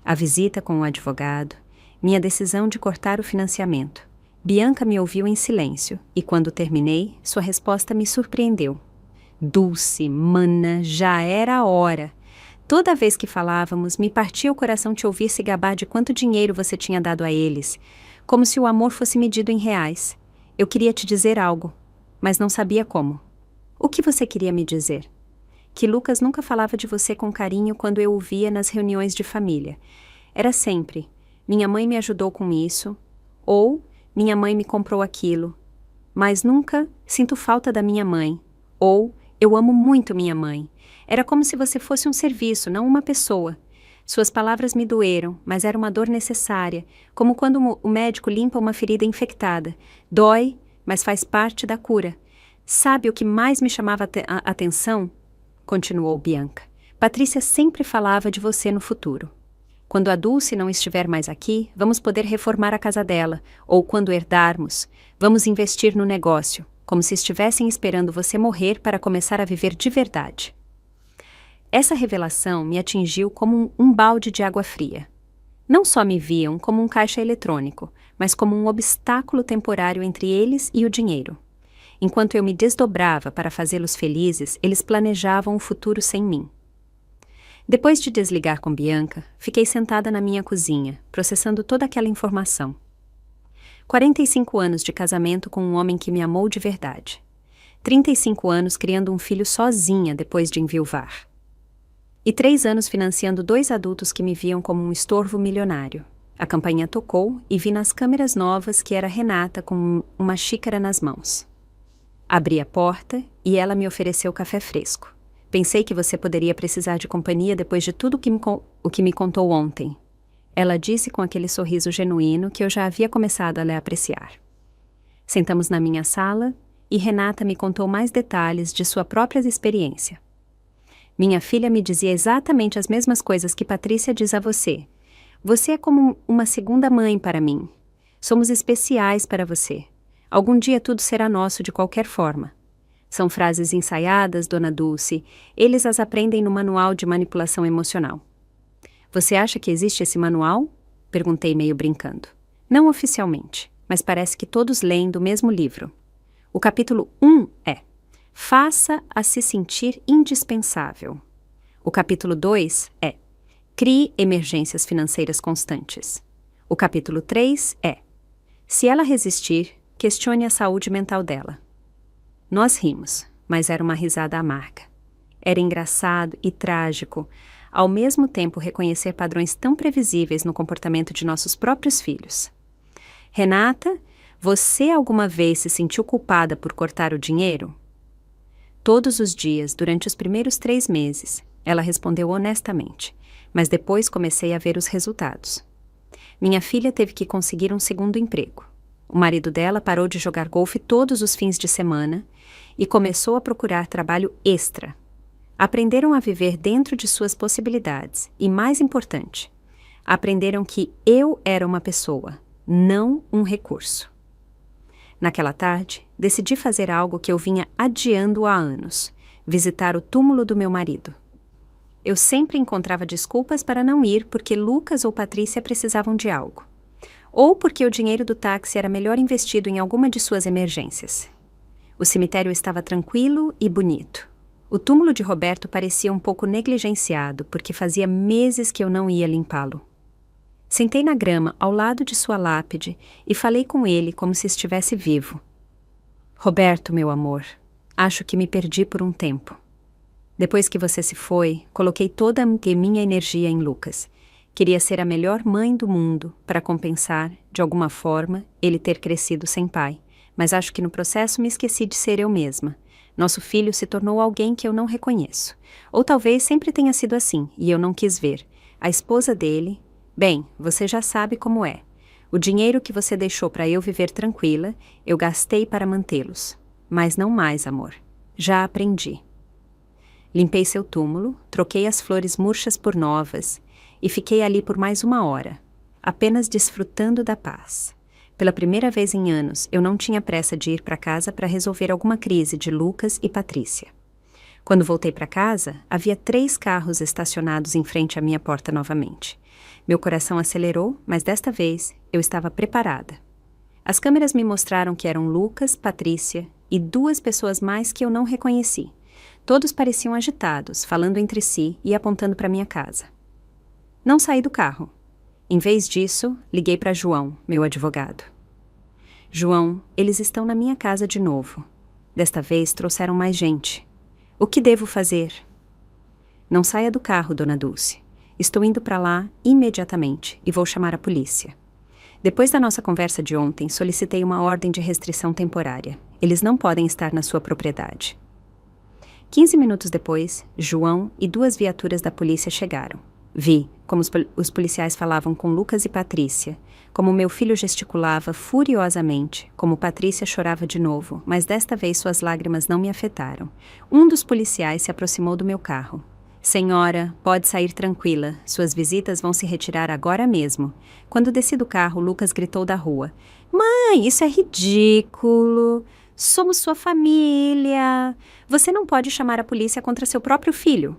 a visita com o advogado, minha decisão de cortar o financiamento. Bianca me ouviu em silêncio e, quando terminei, sua resposta me surpreendeu. Dulce, mana, já era a hora. Toda vez que falávamos, me partia o coração te ouvir se gabar de quanto dinheiro você tinha dado a eles, como se o amor fosse medido em reais. Eu queria te dizer algo, mas não sabia como. O que você queria me dizer? Que Lucas nunca falava de você com carinho quando eu o via nas reuniões de família. Era sempre: minha mãe me ajudou com isso, ou minha mãe me comprou aquilo, mas nunca sinto falta da minha mãe, ou eu amo muito minha mãe. Era como se você fosse um serviço, não uma pessoa. Suas palavras me doeram, mas era uma dor necessária, como quando o médico limpa uma ferida infectada. Dói, mas faz parte da cura. Sabe o que mais me chamava a atenção? Continuou Bianca. Patrícia sempre falava de você no futuro. Quando a Dulce não estiver mais aqui, vamos poder reformar a casa dela, ou quando herdarmos, vamos investir no negócio, como se estivessem esperando você morrer para começar a viver de verdade. Essa revelação me atingiu como um balde de água fria. Não só me viam como um caixa eletrônico, mas como um obstáculo temporário entre eles e o dinheiro. Enquanto eu me desdobrava para fazê-los felizes, eles planejavam o futuro sem mim. Depois de desligar com Bianca, fiquei sentada na minha cozinha, processando toda aquela informação. 45 anos de casamento com um homem que me amou de verdade. 35 anos criando um filho sozinha depois de enviuvar. E 3 anos financiando 2 adultos que me viam como um estorvo milionário. A campainha tocou e vi nas câmeras novas que era Renata com uma xícara nas mãos. Abri a porta e ela me ofereceu café fresco. Pensei que você poderia precisar de companhia depois de tudo o que me contou ontem. Ela disse com aquele sorriso genuíno que eu já havia começado a lhe apreciar. Sentamos na minha sala e Renata me contou mais detalhes de sua própria experiência. Minha filha me dizia exatamente as mesmas coisas que Patrícia diz a você. Você é como uma segunda mãe para mim. Somos especiais para você. Algum dia tudo será nosso de qualquer forma. São frases ensaiadas, Dona Dulce. Eles as aprendem no manual de manipulação emocional. Você acha que existe esse manual? Perguntei meio brincando. Não oficialmente, mas parece que todos leem do mesmo livro. O capítulo 1 é: faça-a se sentir indispensável. O capítulo 2 é: crie emergências financeiras constantes. O capítulo 3 é: se ela resistir, questione a saúde mental dela. Nós rimos, mas era uma risada amarga. Era engraçado e trágico, ao mesmo tempo reconhecer padrões tão previsíveis no comportamento de nossos próprios filhos. Renata, você alguma vez se sentiu culpada por cortar o dinheiro? Todos os dias, durante os primeiros 3 meses, ela respondeu honestamente, mas depois comecei a ver os resultados. Minha filha teve que conseguir um segundo emprego. O marido dela parou de jogar golfe todos os fins de semana e começou a procurar trabalho extra. Aprenderam a viver dentro de suas possibilidades e, mais importante, aprenderam que eu era uma pessoa, não um recurso. Naquela tarde, decidi fazer algo que eu vinha adiando há anos: visitar o túmulo do meu marido. Eu sempre encontrava desculpas para não ir porque Lucas ou Patrícia precisavam de algo, ou porque o dinheiro do táxi era melhor investido em alguma de suas emergências. O cemitério estava tranquilo e bonito. O túmulo de Roberto parecia um pouco negligenciado, porque fazia meses que eu não ia limpá-lo. Sentei na grama, ao lado de sua lápide, e falei com ele como se estivesse vivo. Roberto, meu amor, acho que me perdi por um tempo. Depois que você se foi, coloquei toda a minha energia em Lucas. Queria ser a melhor mãe do mundo para compensar, de alguma forma, ele ter crescido sem pai. Mas acho que no processo me esqueci de ser eu mesma. Nosso filho se tornou alguém que eu não reconheço. Ou talvez sempre tenha sido assim, e eu não quis ver. A esposa dele... Bem, você já sabe como é. O dinheiro que você deixou para eu viver tranquila, eu gastei para mantê-los. Mas não mais, amor. Já aprendi. Limpei seu túmulo, troquei as flores murchas por novas e fiquei ali por mais 1 hora, apenas desfrutando da paz. Pela primeira vez em anos, eu não tinha pressa de ir para casa para resolver alguma crise de Lucas e Patrícia. Quando voltei para casa, havia 3 carros estacionados em frente à minha porta novamente. Meu coração acelerou, mas desta vez eu estava preparada. As câmeras me mostraram que eram Lucas, Patrícia e 2 pessoas mais que eu não reconheci. Todos pareciam agitados, falando entre si e apontando para minha casa. Não saí do carro. Em vez disso, liguei para João, meu advogado. João, eles estão na minha casa de novo. Desta vez trouxeram mais gente. O que devo fazer? Não saia do carro, Dona Dulce. Estou indo para lá imediatamente e vou chamar a polícia. Depois da nossa conversa de ontem, solicitei uma ordem de restrição temporária. Eles não podem estar na sua propriedade. 15 minutos depois, João e 2 viaturas da polícia chegaram. Vi como os policiais falavam com Lucas e Patrícia, como meu filho gesticulava furiosamente, como Patrícia chorava de novo, mas desta vez suas lágrimas não me afetaram. Um dos policiais se aproximou do meu carro. Senhora, pode sair tranquila, suas visitas vão se retirar agora mesmo. Quando desci do carro, Lucas gritou da rua. Mãe, isso é ridículo! Somos sua família! Você não pode chamar a polícia contra seu próprio filho.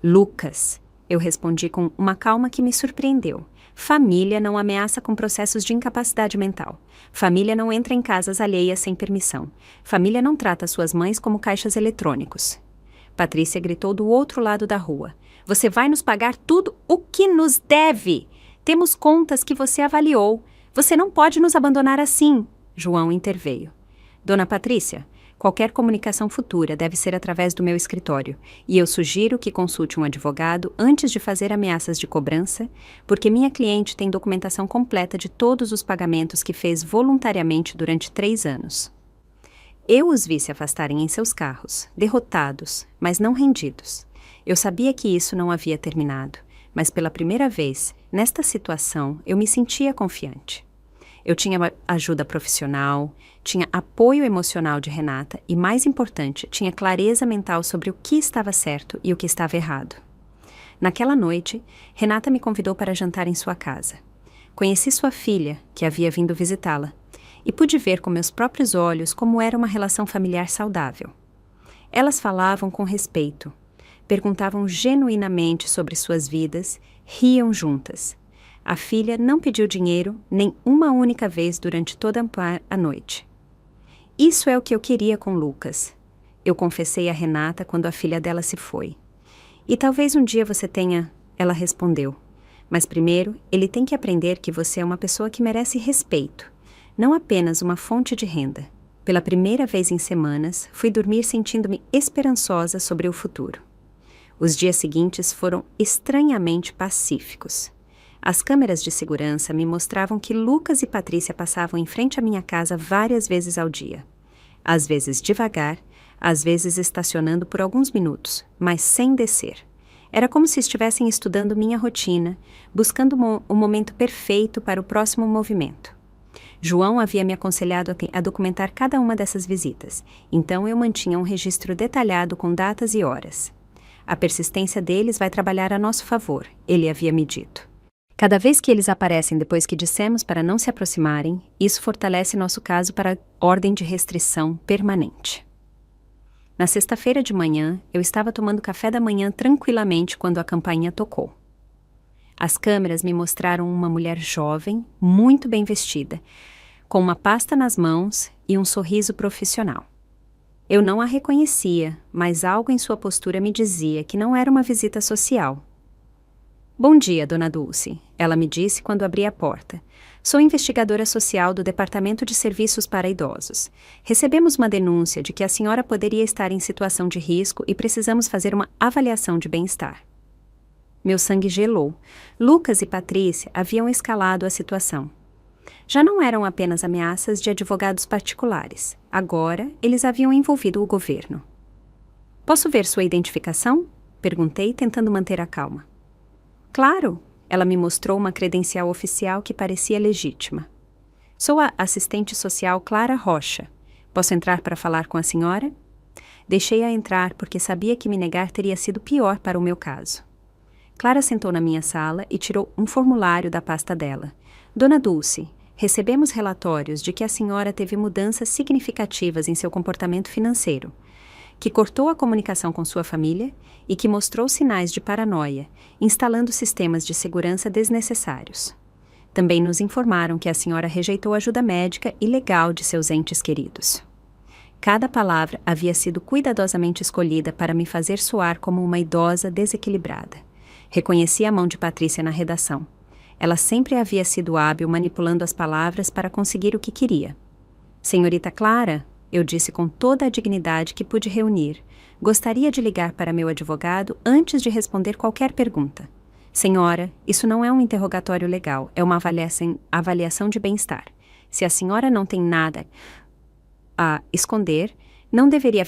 Lucas, eu respondi com uma calma que me surpreendeu. Família não ameaça com processos de incapacidade mental. Família não entra em casas alheias sem permissão. Família não trata suas mães como caixas eletrônicos. Patrícia gritou do outro lado da rua. Você vai nos pagar tudo o que nos deve. Temos contas que você avaliou. Você não pode nos abandonar assim. João interveio. Dona Patrícia, qualquer comunicação futura deve ser através do meu escritório, e eu sugiro que consulte um advogado antes de fazer ameaças de cobrança, porque minha cliente tem documentação completa de todos os pagamentos que fez voluntariamente durante 3 anos. Eu os vi se afastarem em seus carros, derrotados, mas não rendidos. Eu sabia que isso não havia terminado, mas pela primeira vez, nesta situação, eu me sentia confiante. Eu tinha ajuda profissional, tinha apoio emocional de Renata e, mais importante, tinha clareza mental sobre o que estava certo e o que estava errado. Naquela noite, Renata me convidou para jantar em sua casa. Conheci sua filha, que havia vindo visitá-la, e pude ver com meus próprios olhos como era uma relação familiar saudável. Elas falavam com respeito, perguntavam genuinamente sobre suas vidas, riam juntas. A filha não pediu dinheiro nem uma única vez durante toda a noite. Isso é o que eu queria com Lucas. Eu confessei a Renata quando a filha dela se foi. E talvez um dia você tenha, ela respondeu. Mas primeiro, ele tem que aprender que você é uma pessoa que merece respeito, não apenas uma fonte de renda. Pela primeira vez em semanas, fui dormir sentindo-me esperançosa sobre o futuro. Os dias seguintes foram estranhamente pacíficos. As câmeras de segurança me mostravam que Lucas e Patrícia passavam em frente à minha casa várias vezes ao dia. Às vezes devagar, às vezes estacionando por alguns minutos, mas sem descer. Era como se estivessem estudando minha rotina, buscando o momento perfeito para o próximo movimento. João havia me aconselhado a documentar cada uma dessas visitas, então eu mantinha um registro detalhado com datas e horas. A persistência deles vai trabalhar a nosso favor, ele havia me dito. Cada vez que eles aparecem depois que dissemos para não se aproximarem, isso fortalece nosso caso para ordem de restrição permanente. Na sexta-feira de manhã, eu estava tomando café da manhã tranquilamente quando a campainha tocou. As câmeras me mostraram uma mulher jovem, muito bem vestida, com uma pasta nas mãos e um sorriso profissional. Eu não a reconhecia, mas algo em sua postura me dizia que não era uma visita social. Bom dia, Dona Dulce, ela me disse quando abri a porta. Sou investigadora social do Departamento de Serviços para Idosos. Recebemos uma denúncia de que a senhora poderia estar em situação de risco e precisamos fazer uma avaliação de bem-estar. Meu sangue gelou. Lucas e Patrícia haviam escalado a situação. Já não eram apenas ameaças de advogados particulares. Agora, eles haviam envolvido o governo. Posso ver sua identificação? Perguntei, tentando manter a calma. Claro! Ela me mostrou uma credencial oficial que parecia legítima. Sou a assistente social Clara Rocha. Posso entrar para falar com a senhora? Deixei-a entrar porque sabia que me negar teria sido pior para o meu caso. Clara sentou na minha sala e tirou um formulário da pasta dela. Dona Dulce, recebemos relatórios de que a senhora teve mudanças significativas em seu comportamento financeiro, que cortou a comunicação com sua família e que mostrou sinais de paranoia, instalando sistemas de segurança desnecessários. Também nos informaram que a senhora rejeitou ajuda médica e legal de seus entes queridos. Cada palavra havia sido cuidadosamente escolhida para me fazer soar como uma idosa desequilibrada. Reconheci a mão de Patrícia na redação. Ela sempre havia sido hábil manipulando as palavras para conseguir o que queria. Senhorita Clara, eu disse com toda a dignidade que pude reunir, gostaria de ligar para meu advogado antes de responder qualquer pergunta. Senhora, isso não é um interrogatório legal, é uma avaliação de bem-estar. Se a senhora não tem nada a esconder, não deveria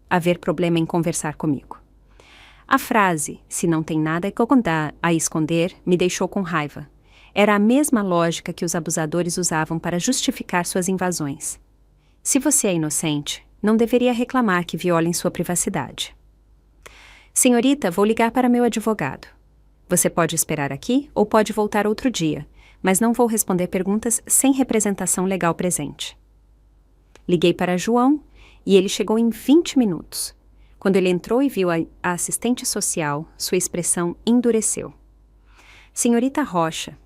haver problema em conversar comigo. A frase, se não tem nada a esconder, me deixou com raiva. Era a mesma lógica que os abusadores usavam para justificar suas invasões. Se você é inocente, não deveria reclamar que violem sua privacidade. Senhorita, vou ligar para meu advogado. Você pode esperar aqui ou pode voltar outro dia, mas não vou responder perguntas sem representação legal presente. Liguei para João e ele chegou em 20 minutos. Quando ele entrou e viu a assistente social, sua expressão endureceu. Senhorita Rocha,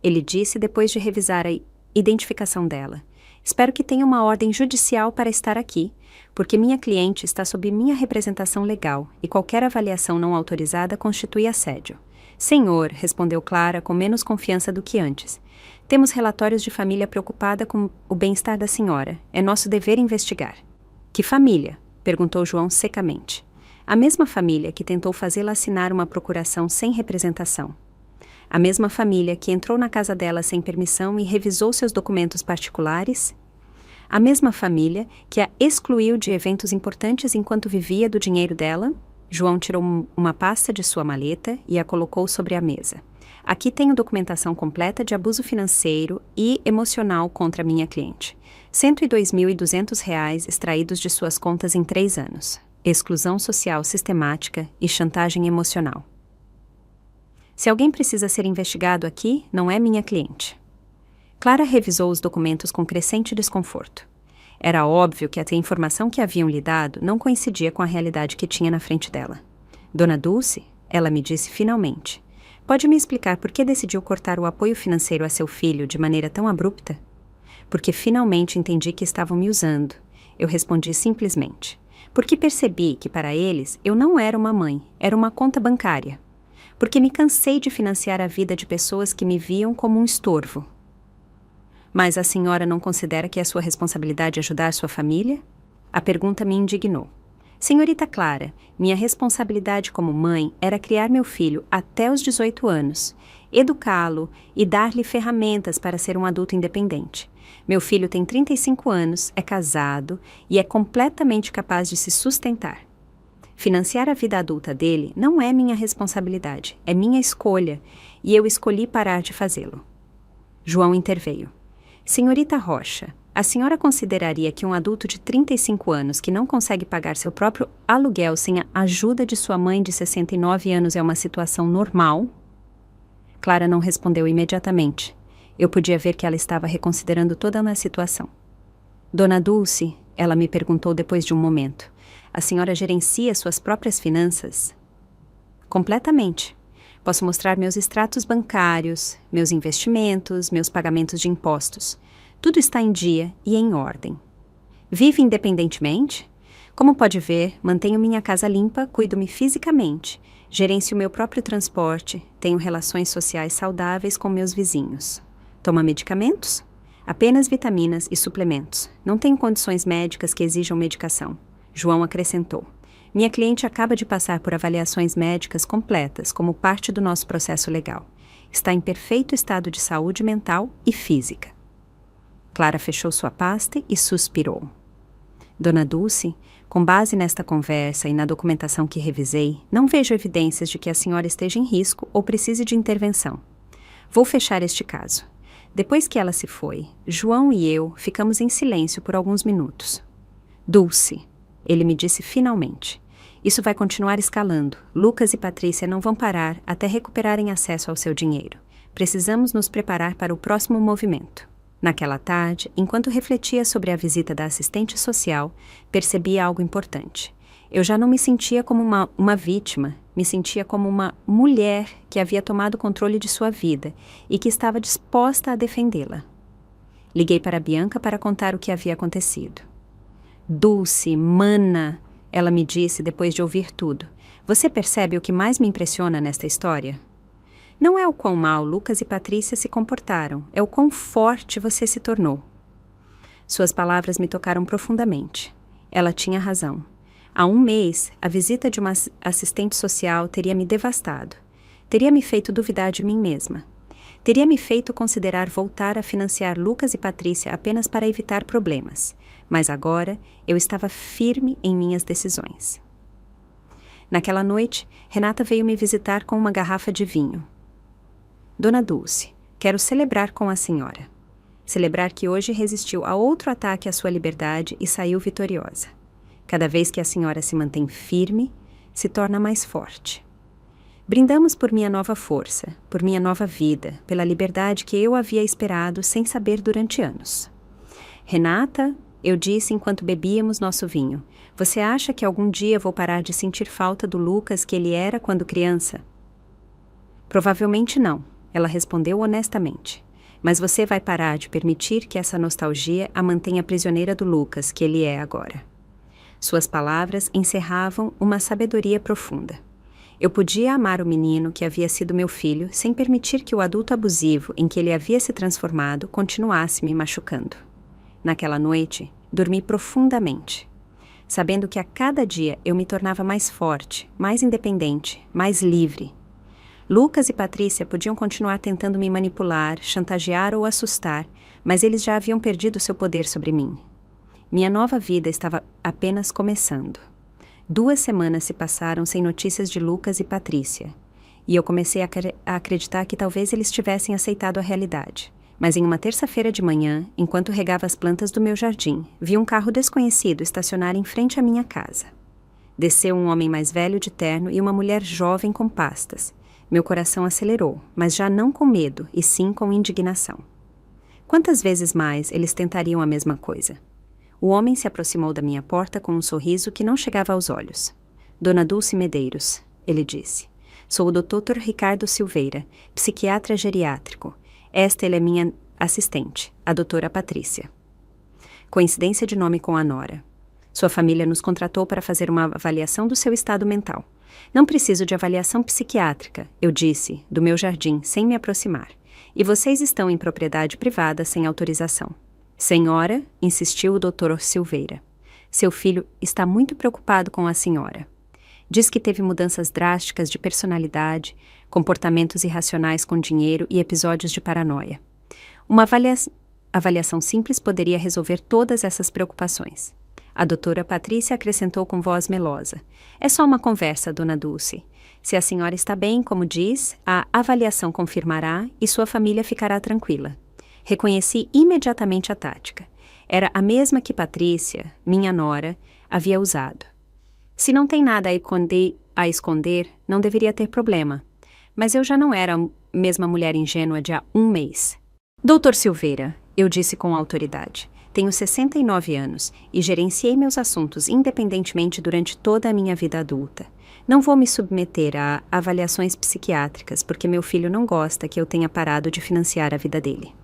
ele disse depois de revisar a identificação dela. Espero que tenha uma ordem judicial para estar aqui, porque minha cliente está sob minha representação legal e qualquer avaliação não autorizada constitui assédio. Senhor, respondeu Clara com menos confiança do que antes. Temos relatórios de família preocupada com o bem-estar da senhora. É nosso dever investigar. Que família? Perguntou João secamente. A mesma família que tentou fazê-la assinar uma procuração sem representação. A mesma família que entrou na casa dela sem permissão e revisou seus documentos particulares. A mesma família que a excluiu de eventos importantes enquanto vivia do dinheiro dela. João tirou uma pasta de sua maleta e a colocou sobre a mesa. Aqui tenho documentação completa de abuso financeiro e emocional contra minha cliente. R$ 102.200 extraídos de suas contas em 3 anos. Exclusão social sistemática e chantagem emocional. Se alguém precisa ser investigado aqui, não é minha cliente. Clara revisou os documentos com crescente desconforto. Era óbvio que a informação que haviam lhe dado não coincidia com a realidade que tinha na frente dela. Dona Dulce, ela me disse finalmente, pode me explicar por que decidiu cortar o apoio financeiro a seu filho de maneira tão abrupta? Porque finalmente entendi que estavam me usando. Eu respondi simplesmente. Porque percebi que para eles eu não era uma mãe, era uma conta bancária. Porque me cansei de financiar a vida de pessoas que me viam como um estorvo. Mas a senhora não considera que é sua responsabilidade ajudar sua família? A pergunta me indignou. Senhorita Clara, minha responsabilidade como mãe era criar meu filho até os 18 anos, educá-lo e dar-lhe ferramentas para ser um adulto independente. Meu filho tem 35 anos, é casado e é completamente capaz de se sustentar. Financiar a vida adulta dele não é minha responsabilidade, é minha escolha, e eu escolhi parar de fazê-lo. João interveio. Senhorita Rocha, a senhora consideraria que um adulto de 35 anos que não consegue pagar seu próprio aluguel sem a ajuda de sua mãe de 69 anos é uma situação normal? Clara não respondeu imediatamente. Eu podia ver que ela estava reconsiderando toda a situação. Dona Dulce, ela me perguntou depois de um momento, a senhora gerencia suas próprias finanças? Completamente. Posso mostrar meus extratos bancários, meus investimentos, meus pagamentos de impostos. Tudo está em dia e em ordem. Vive independentemente? Como pode ver, mantenho minha casa limpa, cuido-me fisicamente, gerencio meu próprio transporte, tenho relações sociais saudáveis com meus vizinhos. Toma medicamentos? Apenas vitaminas e suplementos. Não tenho condições médicas que exijam medicação. João acrescentou. Minha cliente acaba de passar por avaliações médicas completas como parte do nosso processo legal. Está em perfeito estado de saúde mental e física. Clara fechou sua pasta e suspirou. Dona Dulce, com base nesta conversa e na documentação que revisei, não vejo evidências de que a senhora esteja em risco ou precise de intervenção. Vou fechar este caso. Depois que ela se foi, João e eu ficamos em silêncio por alguns minutos. Dulce, ele me disse finalmente. Isso vai continuar escalando. Lucas e Patrícia não vão parar até recuperarem acesso ao seu dinheiro. Precisamos nos preparar para o próximo movimento. Naquela tarde, enquanto refletia sobre a visita da assistente social, percebi algo importante. Eu já não me sentia como uma vítima, me sentia como uma mulher que havia tomado controle de sua vida e que estava disposta a defendê-la. Liguei para Bianca para contar o que havia acontecido. Dulce, mana, ela me disse depois de ouvir tudo. Você percebe o que mais me impressiona nesta história? Não é o quão mal Lucas e Patrícia se comportaram, é o quão forte você se tornou. Suas palavras me tocaram profundamente. Ela tinha razão. Há um mês, a visita de uma assistente social teria me devastado. Teria me feito duvidar de mim mesma. Teria me feito considerar voltar a financiar Lucas e Patrícia apenas para evitar problemas. Mas agora, eu estava firme em minhas decisões. Naquela noite, Renata veio me visitar com uma garrafa de vinho. Dona Dulce, quero celebrar com a senhora. Celebrar que hoje resistiu a outro ataque à sua liberdade e saiu vitoriosa. Cada vez que a senhora se mantém firme, se torna mais forte. Brindamos por minha nova força, por minha nova vida, pela liberdade que eu havia esperado sem saber durante anos. Renata, eu disse enquanto bebíamos nosso vinho, você acha que algum dia vou parar de sentir falta do Lucas que ele era quando criança? Provavelmente não, ela respondeu honestamente. Mas você vai parar de permitir que essa nostalgia a mantenha prisioneira do Lucas que ele é agora. Suas palavras encerravam uma sabedoria profunda. Eu podia amar o menino que havia sido meu filho sem permitir que o adulto abusivo em que ele havia se transformado continuasse me machucando. Naquela noite, dormi profundamente, sabendo que a cada dia eu me tornava mais forte, mais independente, mais livre. Lucas e Patrícia podiam continuar tentando me manipular, chantagear ou assustar, mas eles já haviam perdido seu poder sobre mim. Minha nova vida estava apenas começando. 2 semanas se passaram sem notícias de Lucas e Patrícia, e eu comecei a acreditar que talvez eles tivessem aceitado a realidade. Mas em uma terça-feira de manhã, enquanto regava as plantas do meu jardim, vi um carro desconhecido estacionar em frente à minha casa. Desceu um homem mais velho de terno e uma mulher jovem com pastas. Meu coração acelerou, mas já não com medo, e sim com indignação. Quantas vezes mais eles tentariam a mesma coisa? O homem se aproximou da minha porta com um sorriso que não chegava aos olhos. Dona Dulce Medeiros, ele disse. Sou o Dr. Ricardo Silveira, psiquiatra geriátrico. Esta é minha assistente, a doutora Patrícia. Coincidência de nome com a nora. Sua família nos contratou para fazer uma avaliação do seu estado mental. Não preciso de avaliação psiquiátrica, eu disse, do meu jardim, sem me aproximar. E vocês estão em propriedade privada sem autorização. Senhora, insistiu o Dr. Silveira. Seu filho está muito preocupado com a senhora. Diz que teve mudanças drásticas de personalidade, comportamentos irracionais com dinheiro e episódios de paranoia. Uma avaliação simples poderia resolver todas essas preocupações. A doutora Patrícia acrescentou com voz melosa. É só uma conversa, dona Dulce. Se a senhora está bem, como diz, a avaliação confirmará e sua família ficará tranquila. Reconheci imediatamente a tática. Era a mesma que Patrícia, minha nora, havia usado. Se não tem nada a esconder, não deveria ter problema. Mas eu já não era a mesma mulher ingênua de há um mês. Doutor Silveira, eu disse com autoridade. Tenho 69 anos e gerenciei meus assuntos independentemente durante toda a minha vida adulta. Não vou me submeter a avaliações psiquiátricas porque meu filho não gosta que eu tenha parado de financiar a vida dele.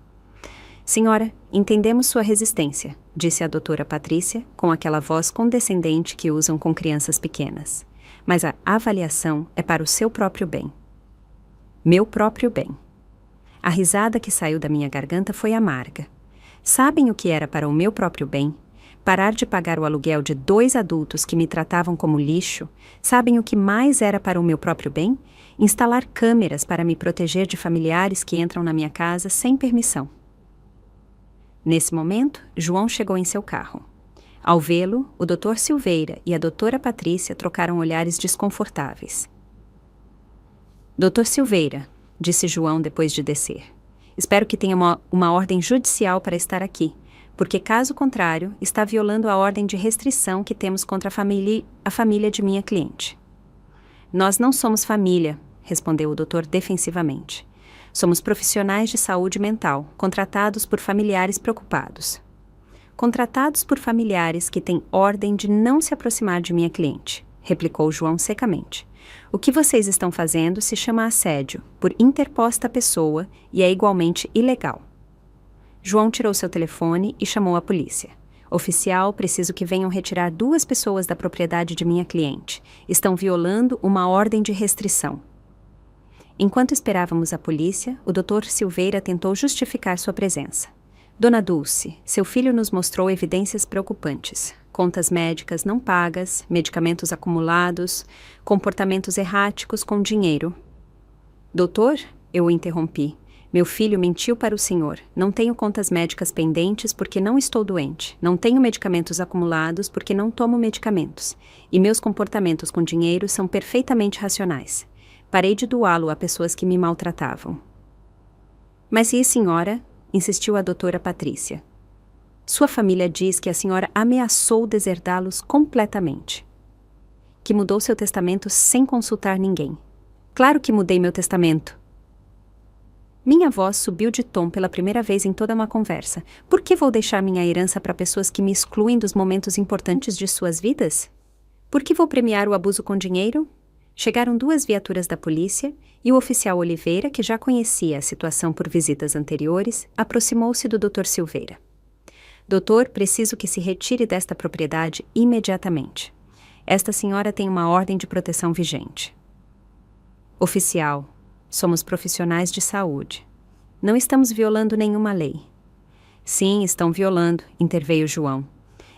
Senhora, entendemos sua resistência, disse a doutora Patrícia, com aquela voz condescendente que usam com crianças pequenas. Mas a avaliação é para o seu próprio bem. Meu próprio bem. A risada que saiu da minha garganta foi amarga. Sabem o que era para o meu próprio bem? Parar de pagar o aluguel de 2 adultos que me tratavam como lixo? Sabem o que mais era para o meu próprio bem? Instalar câmeras para me proteger de familiares que entram na minha casa sem permissão. Nesse momento, João chegou em seu carro. Ao vê-lo, o Dr. Silveira e a doutora Patrícia trocaram olhares desconfortáveis. Dr. Silveira, disse João depois de descer. Espero que tenha uma ordem judicial para estar aqui, porque, caso contrário, está violando a ordem de restrição que temos contra a família de minha cliente. Nós não somos família, respondeu o doutor defensivamente. Somos profissionais de saúde mental, contratados por familiares preocupados. Contratados por familiares que têm ordem de não se aproximar de minha cliente, replicou João secamente. O que vocês estão fazendo se chama assédio, por interposta pessoa, e é igualmente ilegal. João tirou seu telefone e chamou a polícia. Oficial, preciso que venham retirar 2 pessoas da propriedade de minha cliente. Estão violando uma ordem de restrição. Enquanto esperávamos a polícia, o Dr. Silveira tentou justificar sua presença. Dona Dulce, seu filho nos mostrou evidências preocupantes. Contas médicas não pagas, medicamentos acumulados, comportamentos erráticos com dinheiro. Doutor, eu o interrompi. Meu filho mentiu para o senhor. Não tenho contas médicas pendentes porque não estou doente. Não tenho medicamentos acumulados porque não tomo medicamentos. E meus comportamentos com dinheiro são perfeitamente racionais. Parei de doá-lo a pessoas que me maltratavam. Mas e senhora? Insistiu a doutora Patrícia. Sua família diz que a senhora ameaçou deserdá-los completamente. Que mudou seu testamento sem consultar ninguém. Claro que mudei meu testamento. Minha voz subiu de tom pela primeira vez em toda uma conversa. Por que vou deixar minha herança para pessoas que me excluem dos momentos importantes de suas vidas? Por que vou premiar o abuso com dinheiro? Chegaram 2 viaturas da polícia e o oficial Oliveira, que já conhecia a situação por visitas anteriores, aproximou-se do Dr. Silveira. Doutor, preciso que se retire desta propriedade imediatamente. Esta senhora tem uma ordem de proteção vigente. Oficial, somos profissionais de saúde. Não estamos violando nenhuma lei. Sim, estão violando, interveio João.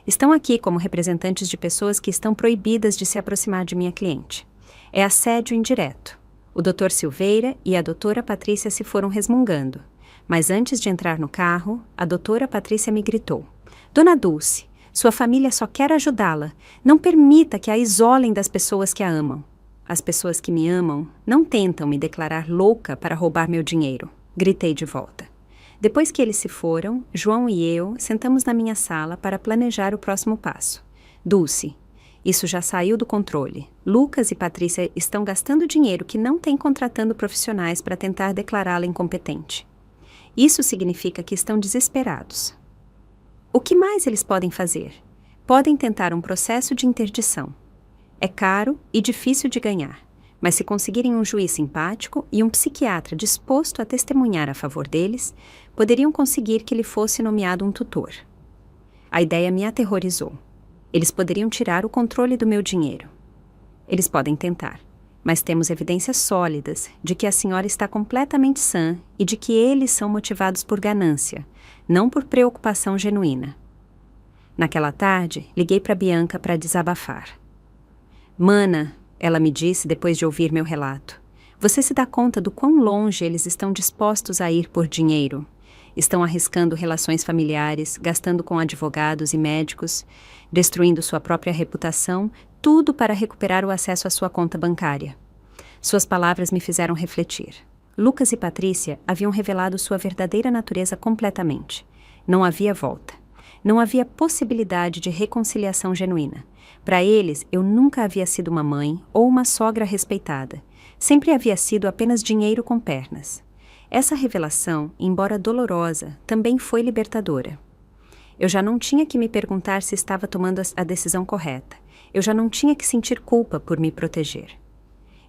Estão aqui como representantes de pessoas que estão proibidas de se aproximar de minha cliente. É assédio indireto. O Dr. Silveira e a doutora Patrícia se foram resmungando. Mas antes de entrar no carro, a doutora Patrícia me gritou. Dona Dulce, sua família só quer ajudá-la. Não permita que a isolem das pessoas que a amam. As pessoas que me amam não tentam me declarar louca para roubar meu dinheiro. Gritei de volta. Depois que eles se foram, João e eu sentamos na minha sala para planejar o próximo passo. Dulce, isso já saiu do controle. Lucas e Patrícia estão gastando dinheiro que não têm contratando profissionais para tentar declará-la incompetente. Isso significa que estão desesperados. O que mais eles podem fazer? Podem tentar um processo de interdição. É caro e difícil de ganhar, mas se conseguirem um juiz simpático e um psiquiatra disposto a testemunhar a favor deles, poderiam conseguir que lhe fosse nomeado um tutor. A ideia me aterrorizou. Eles poderiam tirar o controle do meu dinheiro. Eles podem tentar, mas temos evidências sólidas de que a senhora está completamente sã e de que eles são motivados por ganância, não por preocupação genuína. Naquela tarde, liguei para Bianca para desabafar. Mana, ela me disse depois de ouvir meu relato, você se dá conta do quão longe eles estão dispostos a ir por dinheiro? Estão arriscando relações familiares, gastando com advogados e médicos, destruindo sua própria reputação, tudo para recuperar o acesso à sua conta bancária. Suas palavras me fizeram refletir. Lucas e Patrícia haviam revelado sua verdadeira natureza completamente. Não havia volta. Não havia possibilidade de reconciliação genuína. Para eles, eu nunca havia sido uma mãe ou uma sogra respeitada. Sempre havia sido apenas dinheiro com pernas. Essa revelação, embora dolorosa, também foi libertadora. Eu já não tinha que me perguntar se estava tomando a decisão correta. Eu já não tinha que sentir culpa por me proteger.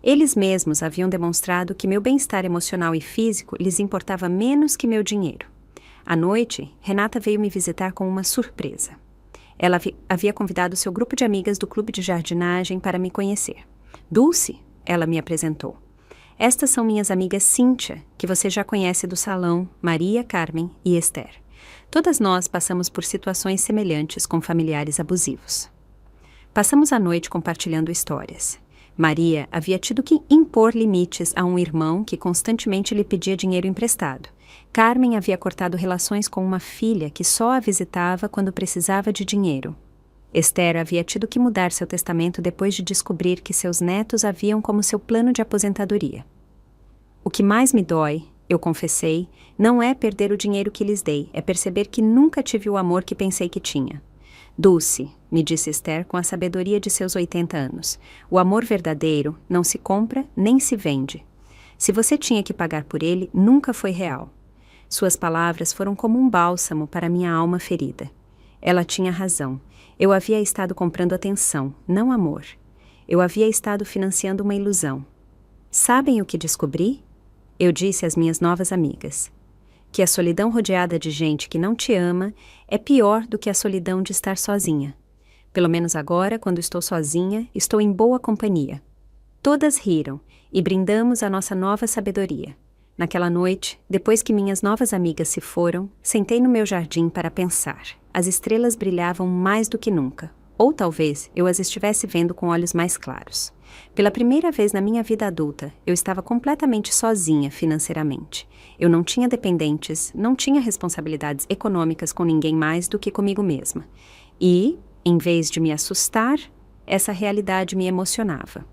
Eles mesmos haviam demonstrado que meu bem-estar emocional e físico lhes importava menos que meu dinheiro. À noite, Renata veio me visitar com uma surpresa. Ela havia convidado seu grupo de amigas do clube de jardinagem para me conhecer. Dulce, ela me apresentou. Estas são minhas amigas Cíntia, que você já conhece do salão, Maria, Carmen e Esther. Todas nós passamos por situações semelhantes com familiares abusivos. Passamos a noite compartilhando histórias. Maria havia tido que impor limites a um irmão que constantemente lhe pedia dinheiro emprestado. Carmen havia cortado relações com uma filha que só a visitava quando precisava de dinheiro. Esther havia tido que mudar seu testamento depois de descobrir que seus netos haviam como seu plano de aposentadoria. O que mais me dói, eu confessei, não é perder o dinheiro que lhes dei, é perceber que nunca tive o amor que pensei que tinha. Dulce, me disse Esther com a sabedoria de seus 80 anos, o amor verdadeiro não se compra nem se vende. Se você tinha que pagar por ele, nunca foi real. Suas palavras foram como um bálsamo para minha alma ferida. Ela tinha razão. Eu havia estado comprando atenção, não amor. Eu havia estado financiando uma ilusão. Sabem o que descobri? Eu disse às minhas novas amigas. Que a solidão rodeada de gente que não te ama é pior do que a solidão de estar sozinha. Pelo menos agora, quando estou sozinha, estou em boa companhia. Todas riram e brindamos a nossa nova sabedoria. Naquela noite, depois que minhas novas amigas se foram, sentei no meu jardim para pensar. As estrelas brilhavam mais do que nunca. Ou talvez eu as estivesse vendo com olhos mais claros. Pela primeira vez na minha vida adulta, eu estava completamente sozinha financeiramente. Eu não tinha dependentes, não tinha responsabilidades econômicas com ninguém mais do que comigo mesma. E, em vez de me assustar, essa realidade me emocionava.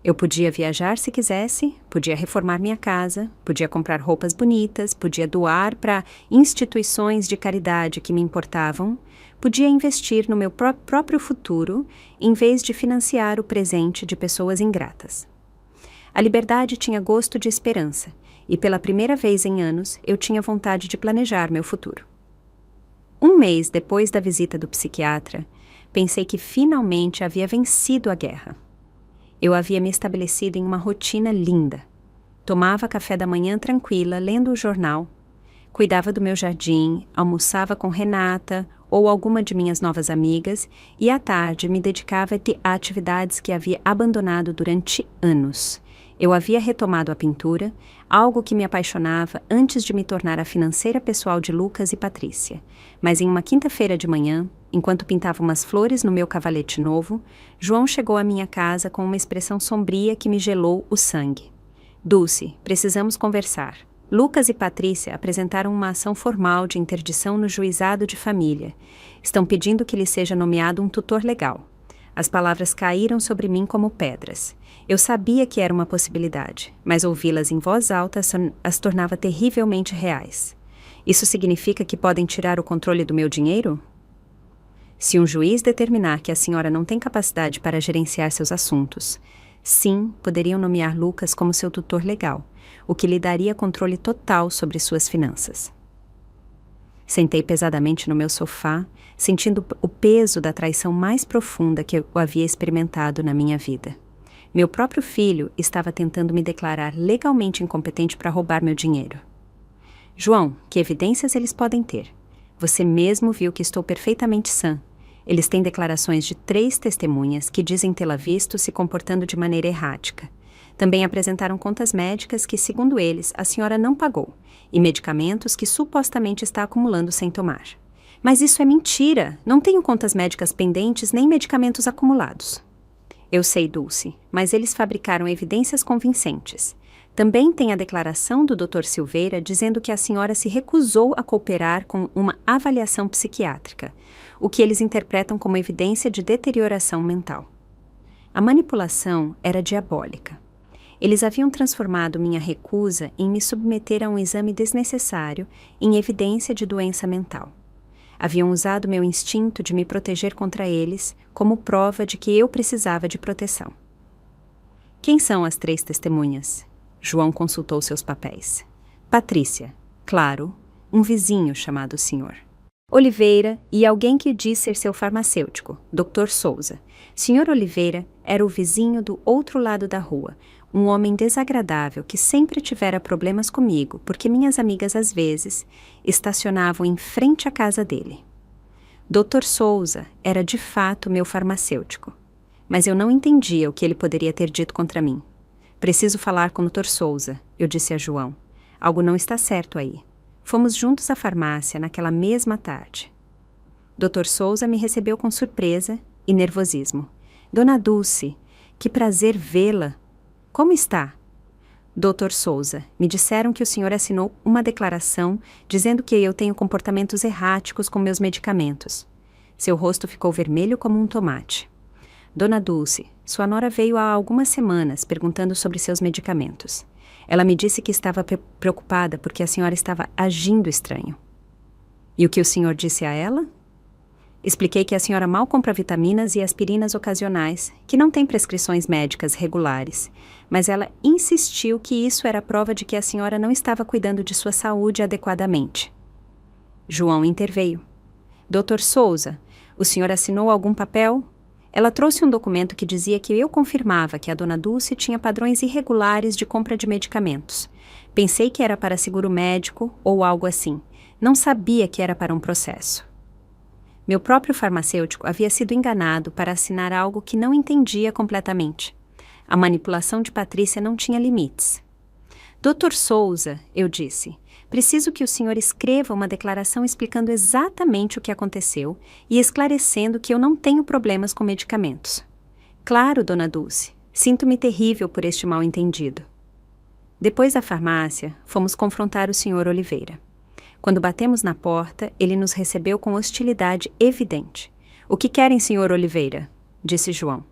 Eu podia viajar se quisesse, podia reformar minha casa, podia comprar roupas bonitas, podia doar para instituições de caridade que me importavam, podia investir no meu próprio futuro em vez de financiar o presente de pessoas ingratas. A liberdade tinha gosto de esperança e pela primeira vez em anos eu tinha vontade de planejar meu futuro. Um mês depois da visita do psiquiatra, pensei que finalmente havia vencido a guerra. Eu havia me estabelecido em uma rotina linda. Tomava café da manhã tranquila, lendo o jornal. Cuidava do meu jardim, almoçava com Renata ou alguma de minhas novas amigas e à tarde me dedicava a atividades que havia abandonado durante anos. Eu havia retomado a pintura, algo que me apaixonava antes de me tornar a financeira pessoal de Lucas e Patrícia. Mas em uma quinta-feira de manhã, enquanto pintava umas flores no meu cavalete novo, João chegou à minha casa com uma expressão sombria que me gelou o sangue. Dulce, precisamos conversar. Lucas e Patrícia apresentaram uma ação formal de interdição no juizado de família. Estão pedindo que lhe seja nomeado um tutor legal. As palavras caíram sobre mim como pedras. Eu sabia que era uma possibilidade, mas ouvi-las em voz alta as tornava terrivelmente reais. Isso significa que podem tirar o controle do meu dinheiro? Se um juiz determinar que a senhora não tem capacidade para gerenciar seus assuntos, Sim, poderiam nomear Lucas como seu tutor legal, o que lhe daria controle total sobre suas finanças. Sentei pesadamente no meu sofá, sentindo o peso da traição mais profunda que eu havia experimentado na minha vida. Meu próprio filho estava tentando me declarar legalmente incompetente para roubar meu dinheiro. João, que evidências eles podem ter? Você mesmo viu que estou perfeitamente sã. Eles têm declarações de 3 testemunhas que dizem tê-la visto se comportando de maneira errática. Também apresentaram contas médicas que, segundo eles, a senhora não pagou, e medicamentos que supostamente está acumulando sem tomar. Mas isso é mentira! Não tenho contas médicas pendentes nem medicamentos acumulados. Eu sei, Dulce, mas eles fabricaram evidências convincentes. Também tem a declaração do Dr. Silveira dizendo que a senhora se recusou a cooperar com uma avaliação psiquiátrica, o que eles interpretam como evidência de deterioração mental. A manipulação era diabólica. Eles haviam transformado minha recusa em me submeter a um exame desnecessário em evidência de doença mental. Haviam usado meu instinto de me proteger contra eles como prova de que eu precisava de proteção. Quem são as 3 testemunhas? João consultou seus papéis. Patrícia, claro, um vizinho chamado Sr. Oliveira e alguém que diz ser seu farmacêutico, Dr. Souza. Sr. Oliveira era o vizinho do outro lado da rua, um homem desagradável que sempre tivera problemas comigo, porque minhas amigas às vezes estacionavam em frente à casa dele. Dr. Souza era de fato meu farmacêutico, mas eu não entendia o que ele poderia ter dito contra mim. Preciso falar com o Dr. Souza, eu disse a João. Algo não está certo aí. Fomos juntos à farmácia naquela mesma tarde. Dr. Souza me recebeu com surpresa e nervosismo. Dona Dulce, que prazer vê-la. Como está? Dr. Souza, me disseram que o senhor assinou uma declaração dizendo que eu tenho comportamentos erráticos com meus medicamentos. Seu rosto ficou vermelho como um tomate. Dona Dulce, sua nora veio há algumas semanas perguntando sobre seus medicamentos. Ela me disse que estava preocupada porque a senhora estava agindo estranho. E o que o senhor disse a ela? Expliquei que a senhora mal compra vitaminas e aspirinas ocasionais, que não tem prescrições médicas regulares, mas ela insistiu que isso era prova de que a senhora não estava cuidando de sua saúde adequadamente. João interveio. Dr. Souza, o senhor assinou algum papel? Ela trouxe um documento que dizia que eu confirmava que a dona Dulce tinha padrões irregulares de compra de medicamentos. Pensei que era para seguro médico ou algo assim. Não sabia que era para um processo. Meu próprio farmacêutico havia sido enganado para assinar algo que não entendia completamente. A manipulação de Patrícia não tinha limites. Dr. Souza, eu disse, preciso que o senhor escreva uma declaração explicando exatamente o que aconteceu e esclarecendo que eu não tenho problemas com medicamentos. Claro, dona Dulce, sinto-me terrível por este mal-entendido. Depois da farmácia, fomos confrontar o senhor Oliveira. Quando batemos na porta, ele nos recebeu com hostilidade evidente. O que querem, senhor Oliveira? Disse João.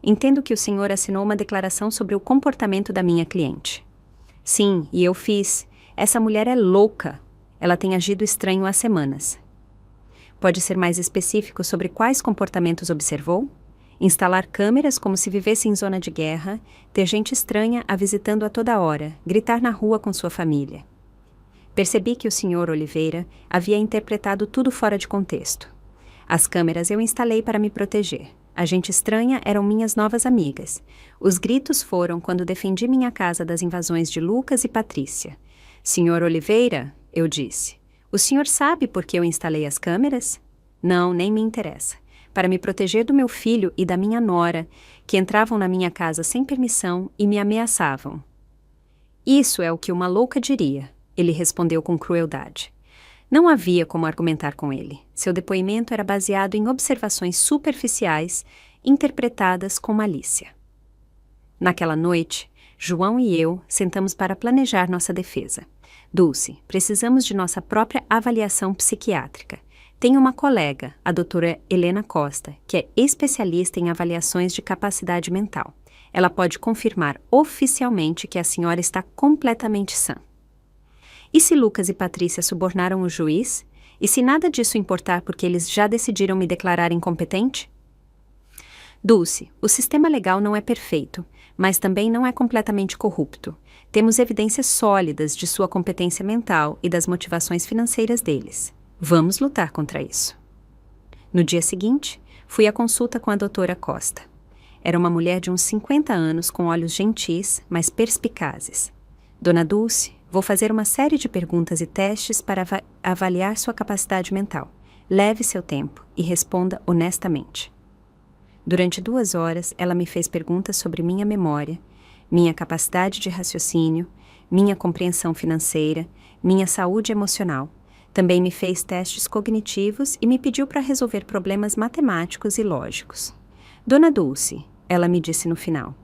Entendo que o senhor assinou uma declaração sobre o comportamento da minha cliente. Sim, e eu fiz. Essa mulher é louca. Ela tem agido estranho há semanas. Pode ser mais específico sobre quais comportamentos observou? Instalar câmeras como se vivesse em zona de guerra, ter gente estranha a visitando a toda hora, gritar na rua com sua família. Percebi que o senhor Oliveira havia interpretado tudo fora de contexto. As câmeras eu instalei para me proteger. A gente estranha eram minhas novas amigas. Os gritos foram quando defendi minha casa das invasões de Lucas e Patrícia. Senhor Oliveira, eu disse, o senhor sabe por que eu instalei as câmeras? Não, nem me interessa. Para me proteger do meu filho e da minha nora, que entravam na minha casa sem permissão e me ameaçavam. Isso é o que uma louca diria, ele respondeu com crueldade. Não havia como argumentar com ele. Seu depoimento era baseado em observações superficiais, interpretadas com malícia. Naquela noite, João e eu sentamos para planejar nossa defesa. Dulce, precisamos de nossa própria avaliação psiquiátrica. Tenho uma colega, a doutora Helena Costa, que é especialista em avaliações de capacidade mental. Ela pode confirmar oficialmente que a senhora está completamente sã. E se Lucas e Patrícia subornaram o juiz? E se nada disso importar porque eles já decidiram me declarar incompetente? Dulce, o sistema legal não é perfeito, mas também não é completamente corrupto. Temos evidências sólidas de sua competência mental e das motivações financeiras deles. Vamos lutar contra isso. No dia seguinte, fui à consulta com a doutora Costa. Era uma mulher de uns 50 anos com olhos gentis, mas perspicazes. Dona Dulce, vou fazer uma série de perguntas e testes para avaliar sua capacidade mental. Leve seu tempo e responda honestamente. Durante 2 horas, ela me fez perguntas sobre minha memória, minha capacidade de raciocínio, minha compreensão financeira, minha saúde emocional. Também me fez testes cognitivos e me pediu para resolver problemas matemáticos e lógicos. Dona Dulce, ela me disse no final,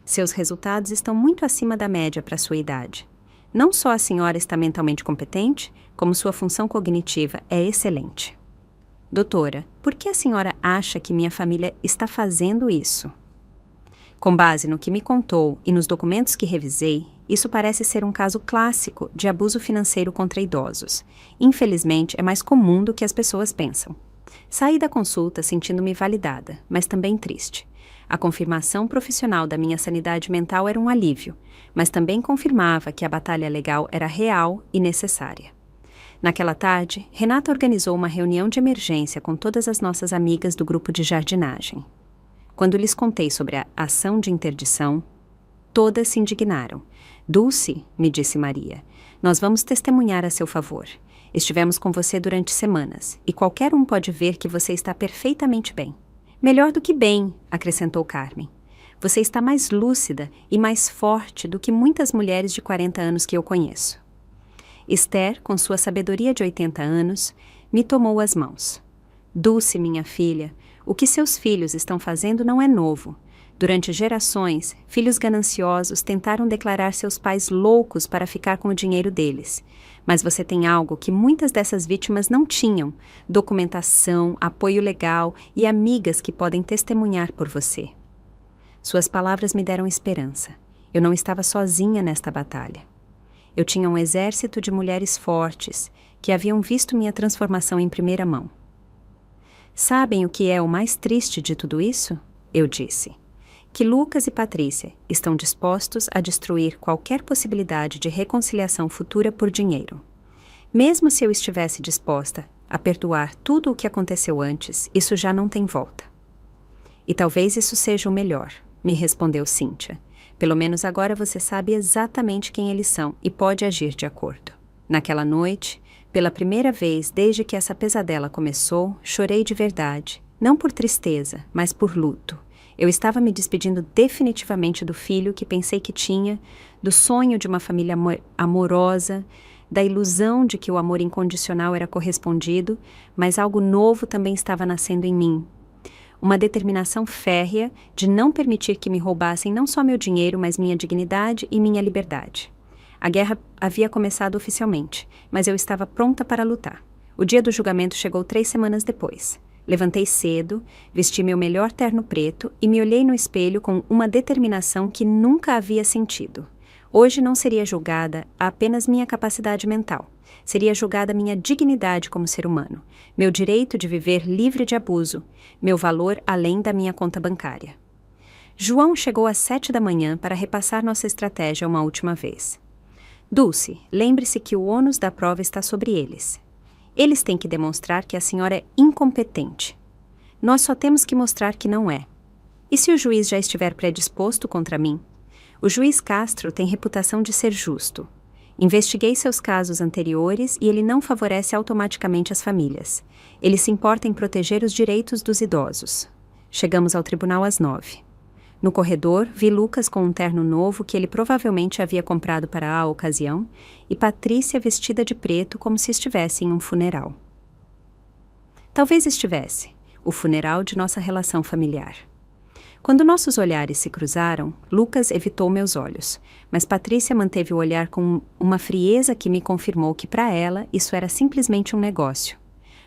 seus resultados estão muito acima da média para sua idade. Não só a senhora está mentalmente competente, como sua função cognitiva é excelente. Doutora, por que a senhora acha que minha família está fazendo isso? Com base no que me contou e nos documentos que revisei, isso parece ser um caso clássico de abuso financeiro contra idosos. Infelizmente, é mais comum do que as pessoas pensam. Saí da consulta sentindo-me validada, mas também triste. A confirmação profissional da minha sanidade mental era um alívio, mas também confirmava que a batalha legal era real e necessária. Naquela tarde, Renata organizou uma reunião de emergência com todas as nossas amigas do grupo de jardinagem. Quando lhes contei sobre a ação de interdição, todas se indignaram. Dulce, me disse Maria, nós vamos testemunhar a seu favor. Estivemos com você durante semanas, e qualquer um pode ver que você está perfeitamente bem. Melhor do que bem, acrescentou Carmen. Você está mais lúcida e mais forte do que muitas mulheres de 40 anos que eu conheço. Esther, com sua sabedoria de 80 anos, me tomou as mãos. Dulce, minha filha, o que seus filhos estão fazendo não é novo. Durante gerações, filhos gananciosos tentaram declarar seus pais loucos para ficar com o dinheiro deles. Mas você tem algo que muitas dessas vítimas não tinham: documentação, apoio legal e amigas que podem testemunhar por você. Suas palavras me deram esperança. Eu não estava sozinha nesta batalha. Eu tinha um exército de mulheres fortes que haviam visto minha transformação em primeira mão. Sabem o que é o mais triste de tudo isso? Eu disse. Que Lucas e Patrícia estão dispostos a destruir qualquer possibilidade de reconciliação futura por dinheiro. Mesmo se eu estivesse disposta a perdoar tudo o que aconteceu antes, isso já não tem volta. E talvez isso seja o melhor, me respondeu Cíntia. Pelo menos agora você sabe exatamente quem eles são e pode agir de acordo. Naquela noite, pela primeira vez desde que essa pesadela começou, chorei de verdade, não por tristeza, mas por luto. Eu estava me despedindo definitivamente do filho que pensei que tinha, do sonho de uma família amorosa, da ilusão de que o amor incondicional era correspondido, mas algo novo também estava nascendo em mim. Uma determinação férrea de não permitir que me roubassem não só meu dinheiro, mas minha dignidade e minha liberdade. A guerra havia começado oficialmente, mas eu estava pronta para lutar. O dia do julgamento chegou 3 semanas depois. Levantei cedo, vesti meu melhor terno preto e me olhei no espelho com uma determinação que nunca havia sentido. Hoje não seria julgada apenas minha capacidade mental. Seria julgada minha dignidade como ser humano, meu direito de viver livre de abuso, meu valor além da minha conta bancária. João chegou às 7 da manhã para repassar nossa estratégia uma última vez. Dulce, lembre-se que o ônus da prova está sobre eles. Eles têm que demonstrar que a senhora é incompetente. Nós só temos que mostrar que não é. E se o juiz já estiver predisposto contra mim? O juiz Castro tem reputação de ser justo. Investiguei seus casos anteriores e ele não favorece automaticamente as famílias. Ele se importa em proteger os direitos dos idosos. Chegamos ao tribunal às 9. No corredor, vi Lucas com um terno novo que ele provavelmente havia comprado para a ocasião e Patrícia vestida de preto como se estivesse em um funeral. Talvez estivesse, o funeral de nossa relação familiar. Quando nossos olhares se cruzaram, Lucas evitou meus olhos, mas Patrícia manteve o olhar com uma frieza que me confirmou que para ela isso era simplesmente um negócio.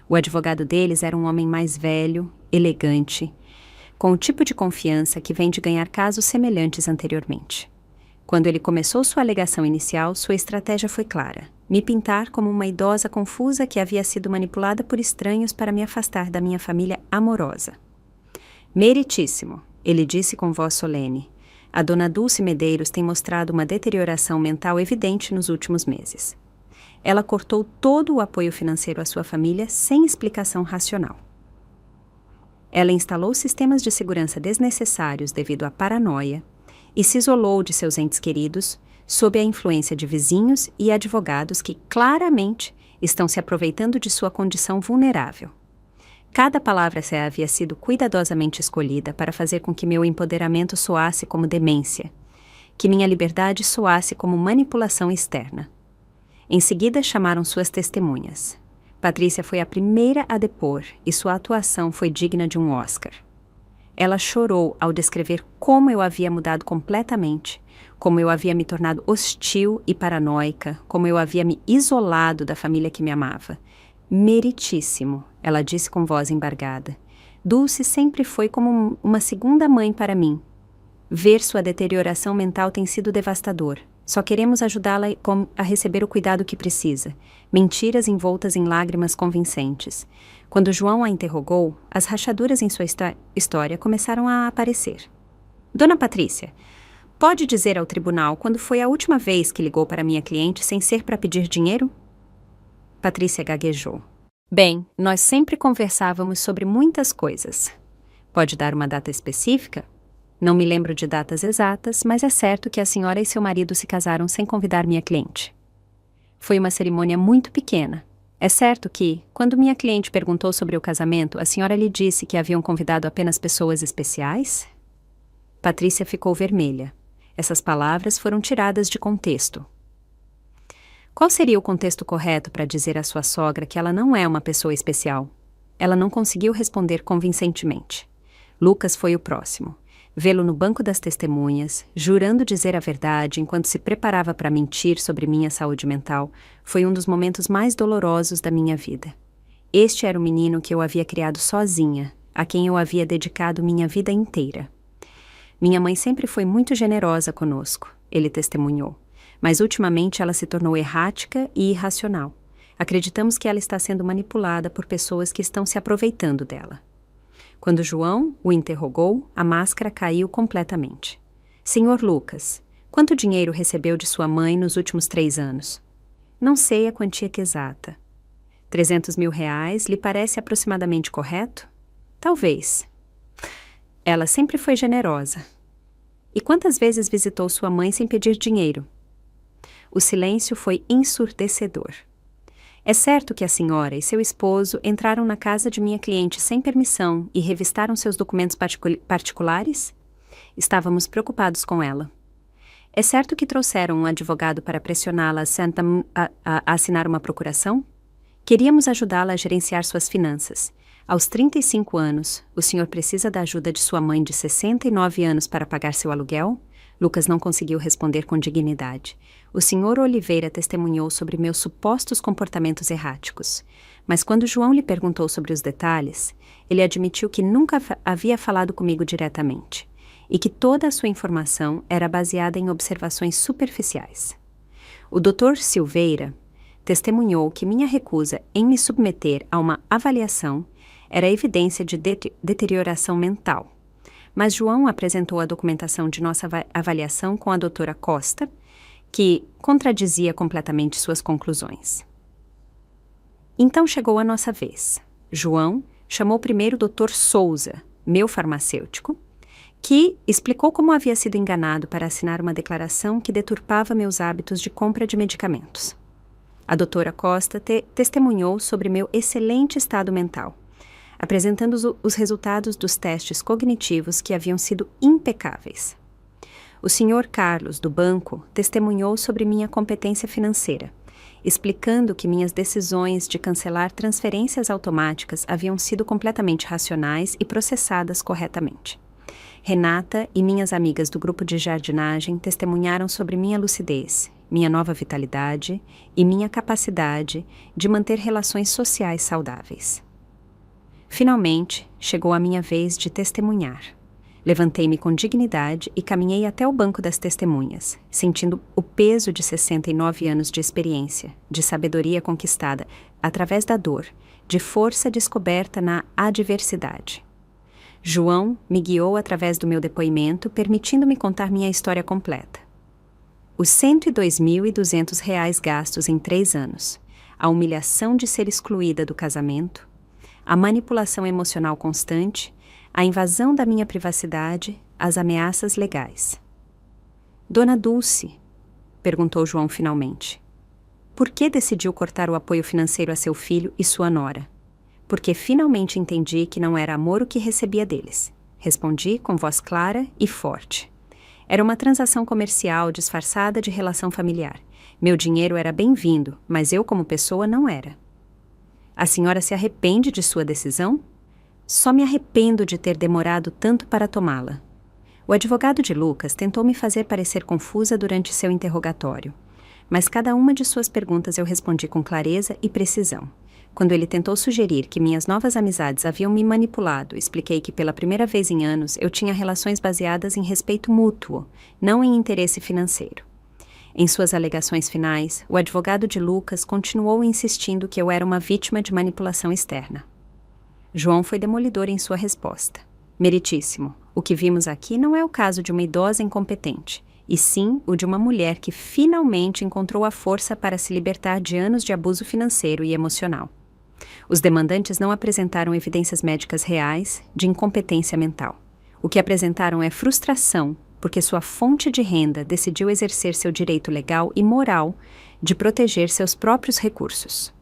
O advogado deles era um homem mais velho, elegante, com o tipo de confiança que vem de ganhar casos semelhantes anteriormente. Quando ele começou sua alegação inicial, sua estratégia foi clara: me pintar como uma idosa confusa que havia sido manipulada por estranhos para me afastar da minha família amorosa. Meritíssimo, ele disse com voz solene. A dona Dulce Medeiros tem mostrado uma deterioração mental evidente nos últimos meses. Ela cortou todo o apoio financeiro à sua família sem explicação racional. Ela instalou sistemas de segurança desnecessários devido à paranoia e se isolou de seus entes queridos sob a influência de vizinhos e advogados que claramente estão se aproveitando de sua condição vulnerável. Cada palavra havia sido cuidadosamente escolhida para fazer com que meu empoderamento soasse como demência, que minha liberdade soasse como manipulação externa. Em seguida chamaram suas testemunhas. Patrícia foi a primeira a depor e sua atuação foi digna de um Oscar. Ela chorou ao descrever como eu havia mudado completamente, como eu havia me tornado hostil e paranoica, como eu havia me isolado da família que me amava. Meritíssimo, ela disse com voz embargada. Dulce sempre foi como uma segunda mãe para mim. Ver sua deterioração mental tem sido devastador. Só queremos ajudá-la a receber o cuidado que precisa. Mentiras envoltas em lágrimas convincentes. Quando João a interrogou, as rachaduras em sua história começaram a aparecer. Dona Patrícia, pode dizer ao tribunal quando foi a última vez que ligou para minha cliente sem ser para pedir dinheiro? Patrícia gaguejou. Bem, nós sempre conversávamos sobre muitas coisas. Pode dar uma data específica? Não me lembro de datas exatas, mas é certo que a senhora e seu marido se casaram sem convidar minha cliente. Foi uma cerimônia muito pequena. É certo que, quando minha cliente perguntou sobre o casamento, a senhora lhe disse que haviam convidado apenas pessoas especiais? Patrícia ficou vermelha. Essas palavras foram tiradas de contexto. Qual seria o contexto correto para dizer à sua sogra que ela não é uma pessoa especial? Ela não conseguiu responder convincentemente. Lucas foi o próximo. Vê-lo no banco das testemunhas, jurando dizer a verdade enquanto se preparava para mentir sobre minha saúde mental, foi um dos momentos mais dolorosos da minha vida. Este era o menino que eu havia criado sozinha, a quem eu havia dedicado minha vida inteira. Minha mãe sempre foi muito generosa conosco, ele testemunhou. Mas ultimamente ela se tornou errática e irracional. Acreditamos que ela está sendo manipulada por pessoas que estão se aproveitando dela. Quando João o interrogou, a máscara caiu completamente. Senhor Lucas, quanto dinheiro recebeu de sua mãe nos últimos 3 anos? Não sei a quantia exata. 300 mil reais lhe parece aproximadamente correto? Talvez. Ela sempre foi generosa. E quantas vezes visitou sua mãe sem pedir dinheiro? O silêncio foi ensurdecedor. É certo que a senhora e seu esposo entraram na casa de minha cliente sem permissão e revistaram seus documentos particulares? Estávamos preocupados com ela. É certo que trouxeram um advogado para pressioná-la a assinar uma procuração? Queríamos ajudá-la a gerenciar suas finanças. Aos 35 anos, o senhor precisa da ajuda de sua mãe de 69 anos para pagar seu aluguel? Lucas não conseguiu responder com dignidade. O senhor Oliveira testemunhou sobre meus supostos comportamentos erráticos. Mas quando João lhe perguntou sobre os detalhes, ele admitiu que nunca havia falado comigo diretamente e que toda a sua informação era baseada em observações superficiais. O Dr. Silveira testemunhou que minha recusa em me submeter a uma avaliação era evidência de deterioração mental. Mas João apresentou a documentação de nossa avaliação com a doutora Costa, que contradizia completamente suas conclusões. Então chegou a nossa vez. João chamou primeiro o Dr. Souza, meu farmacêutico, que explicou como havia sido enganado para assinar uma declaração que deturpava meus hábitos de compra de medicamentos. A doutora Costa testemunhou sobre meu excelente estado mental, apresentando os resultados dos testes cognitivos que haviam sido impecáveis. O senhor Carlos, do banco, testemunhou sobre minha competência financeira, explicando que minhas decisões de cancelar transferências automáticas haviam sido completamente racionais e processadas corretamente. Renata e minhas amigas do grupo de jardinagem testemunharam sobre minha lucidez, minha nova vitalidade e minha capacidade de manter relações sociais saudáveis. Finalmente, chegou a minha vez de testemunhar. Levantei-me com dignidade e caminhei até o banco das testemunhas, sentindo o peso de 69 anos de experiência, de sabedoria conquistada através da dor, de força descoberta na adversidade. João me guiou através do meu depoimento, permitindo-me contar minha história completa. Os R$ 102.200 gastos em 3 anos, a humilhação de ser excluída do casamento, a manipulação emocional constante, a invasão da minha privacidade, as ameaças legais. Dona Dulce, perguntou João finalmente, por que decidiu cortar o apoio financeiro a seu filho e sua nora? Porque finalmente entendi que não era amor o que recebia deles. Respondi com voz clara e forte. Era uma transação comercial disfarçada de relação familiar. Meu dinheiro era bem-vindo, mas eu como pessoa não era. A senhora se arrepende de sua decisão? Só me arrependo de ter demorado tanto para tomá-la. O advogado de Lucas tentou me fazer parecer confusa durante seu interrogatório, mas cada uma de suas perguntas eu respondi com clareza e precisão. Quando ele tentou sugerir que minhas novas amizades haviam me manipulado, expliquei que pela primeira vez em anos eu tinha relações baseadas em respeito mútuo, não em interesse financeiro. Em suas alegações finais, o advogado de Lucas continuou insistindo que eu era uma vítima de manipulação externa. João foi demolidor em sua resposta. Meritíssimo, o que vimos aqui não é o caso de uma idosa incompetente, e sim o de uma mulher que finalmente encontrou a força para se libertar de anos de abuso financeiro e emocional. Os demandantes não apresentaram evidências médicas reais de incompetência mental. O que apresentaram é frustração, porque sua fonte de renda decidiu exercer seu direito legal e moral de proteger seus próprios recursos.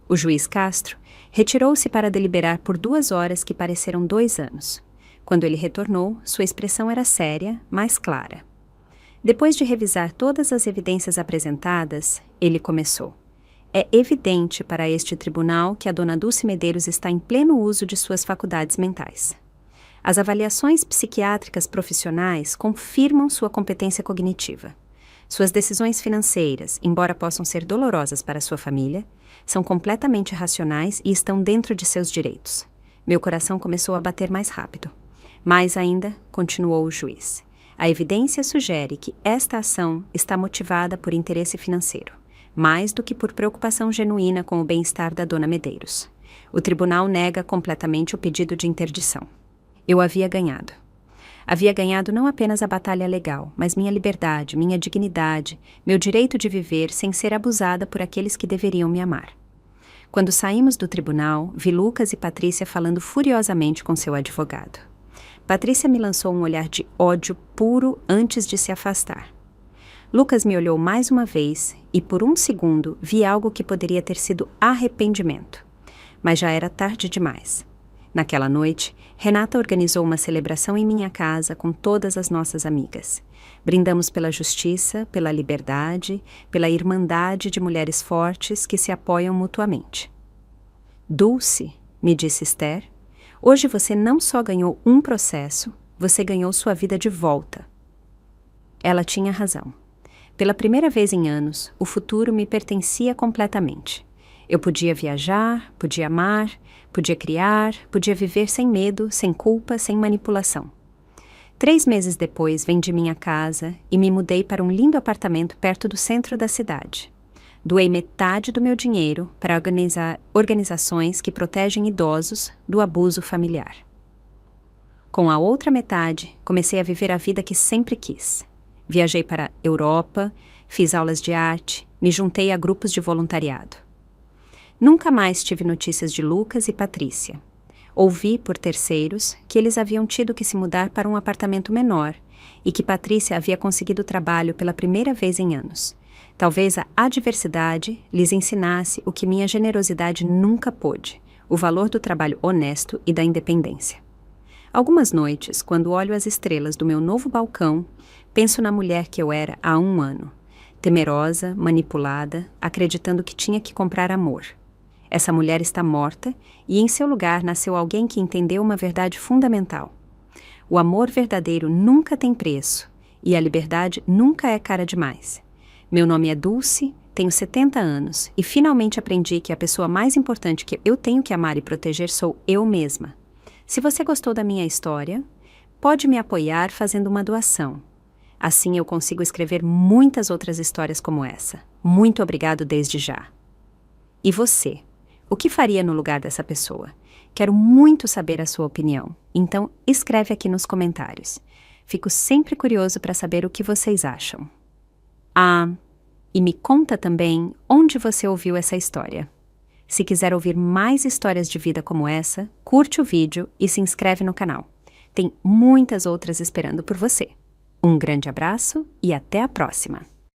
O juiz Castro retirou-se para deliberar por 2 horas que pareceram 2 anos. Quando ele retornou, sua expressão era séria, mas clara. Depois de revisar todas as evidências apresentadas, ele começou. É evidente para este tribunal que a dona Dulce Medeiros está em pleno uso de suas faculdades mentais. As avaliações psiquiátricas profissionais confirmam sua competência cognitiva. Suas decisões financeiras, embora possam ser dolorosas para sua família, são completamente racionais e estão dentro de seus direitos. Meu coração começou a bater mais rápido. Mais ainda, continuou o juiz, a evidência sugere que esta ação está motivada por interesse financeiro, mais do que por preocupação genuína com o bem-estar da dona Medeiros. O tribunal nega completamente o pedido de interdição. Eu havia ganhado. Havia ganhado não apenas a batalha legal, mas minha liberdade, minha dignidade, meu direito de viver sem ser abusada por aqueles que deveriam me amar. Quando saímos do tribunal, vi Lucas e Patrícia falando furiosamente com seu advogado. Patrícia me lançou um olhar de ódio puro antes de se afastar. Lucas me olhou mais uma vez e, por um segundo, vi algo que poderia ter sido arrependimento. Mas já era tarde demais. Naquela noite, Renata organizou uma celebração em minha casa com todas as nossas amigas. Brindamos pela justiça, pela liberdade, pela irmandade de mulheres fortes que se apoiam mutuamente. Dulce, me disse Esther, hoje você não só ganhou um processo, você ganhou sua vida de volta. Ela tinha razão. Pela primeira vez em anos, o futuro me pertencia completamente. Eu podia viajar, podia amar, podia criar, podia viver sem medo, sem culpa, sem manipulação. 3 meses depois, vendi minha casa e me mudei para um lindo apartamento perto do centro da cidade. Doei metade do meu dinheiro para organizar organizações que protegem idosos do abuso familiar. Com a outra metade, comecei a viver a vida que sempre quis. Viajei para a Europa, fiz aulas de arte, me juntei a grupos de voluntariado. Nunca mais tive notícias de Lucas e Patrícia. Ouvi, por terceiros, que eles haviam tido que se mudar para um apartamento menor e que Patrícia havia conseguido trabalho pela primeira vez em anos. Talvez a adversidade lhes ensinasse o que minha generosidade nunca pôde, o valor do trabalho honesto e da independência. Algumas noites, quando olho as estrelas do meu novo balcão, penso na mulher que eu era há 1 ano, temerosa, manipulada, acreditando que tinha que comprar amor. Essa mulher está morta e em seu lugar nasceu alguém que entendeu uma verdade fundamental. O amor verdadeiro nunca tem preço e a liberdade nunca é cara demais. Meu nome é Dulce, tenho 70 anos e finalmente aprendi que a pessoa mais importante que eu tenho que amar e proteger sou eu mesma. Se você gostou da minha história, pode me apoiar fazendo uma doação. Assim eu consigo escrever muitas outras histórias como essa. Muito obrigado desde já. E você? O que faria no lugar dessa pessoa? Quero muito saber a sua opinião, então escreve aqui nos comentários. Fico sempre curioso para saber o que vocês acham. E me conta também onde você ouviu essa história. Se quiser ouvir mais histórias de vida como essa, curte o vídeo e se inscreve no canal. Tem muitas outras esperando por você. Um grande abraço e até a próxima!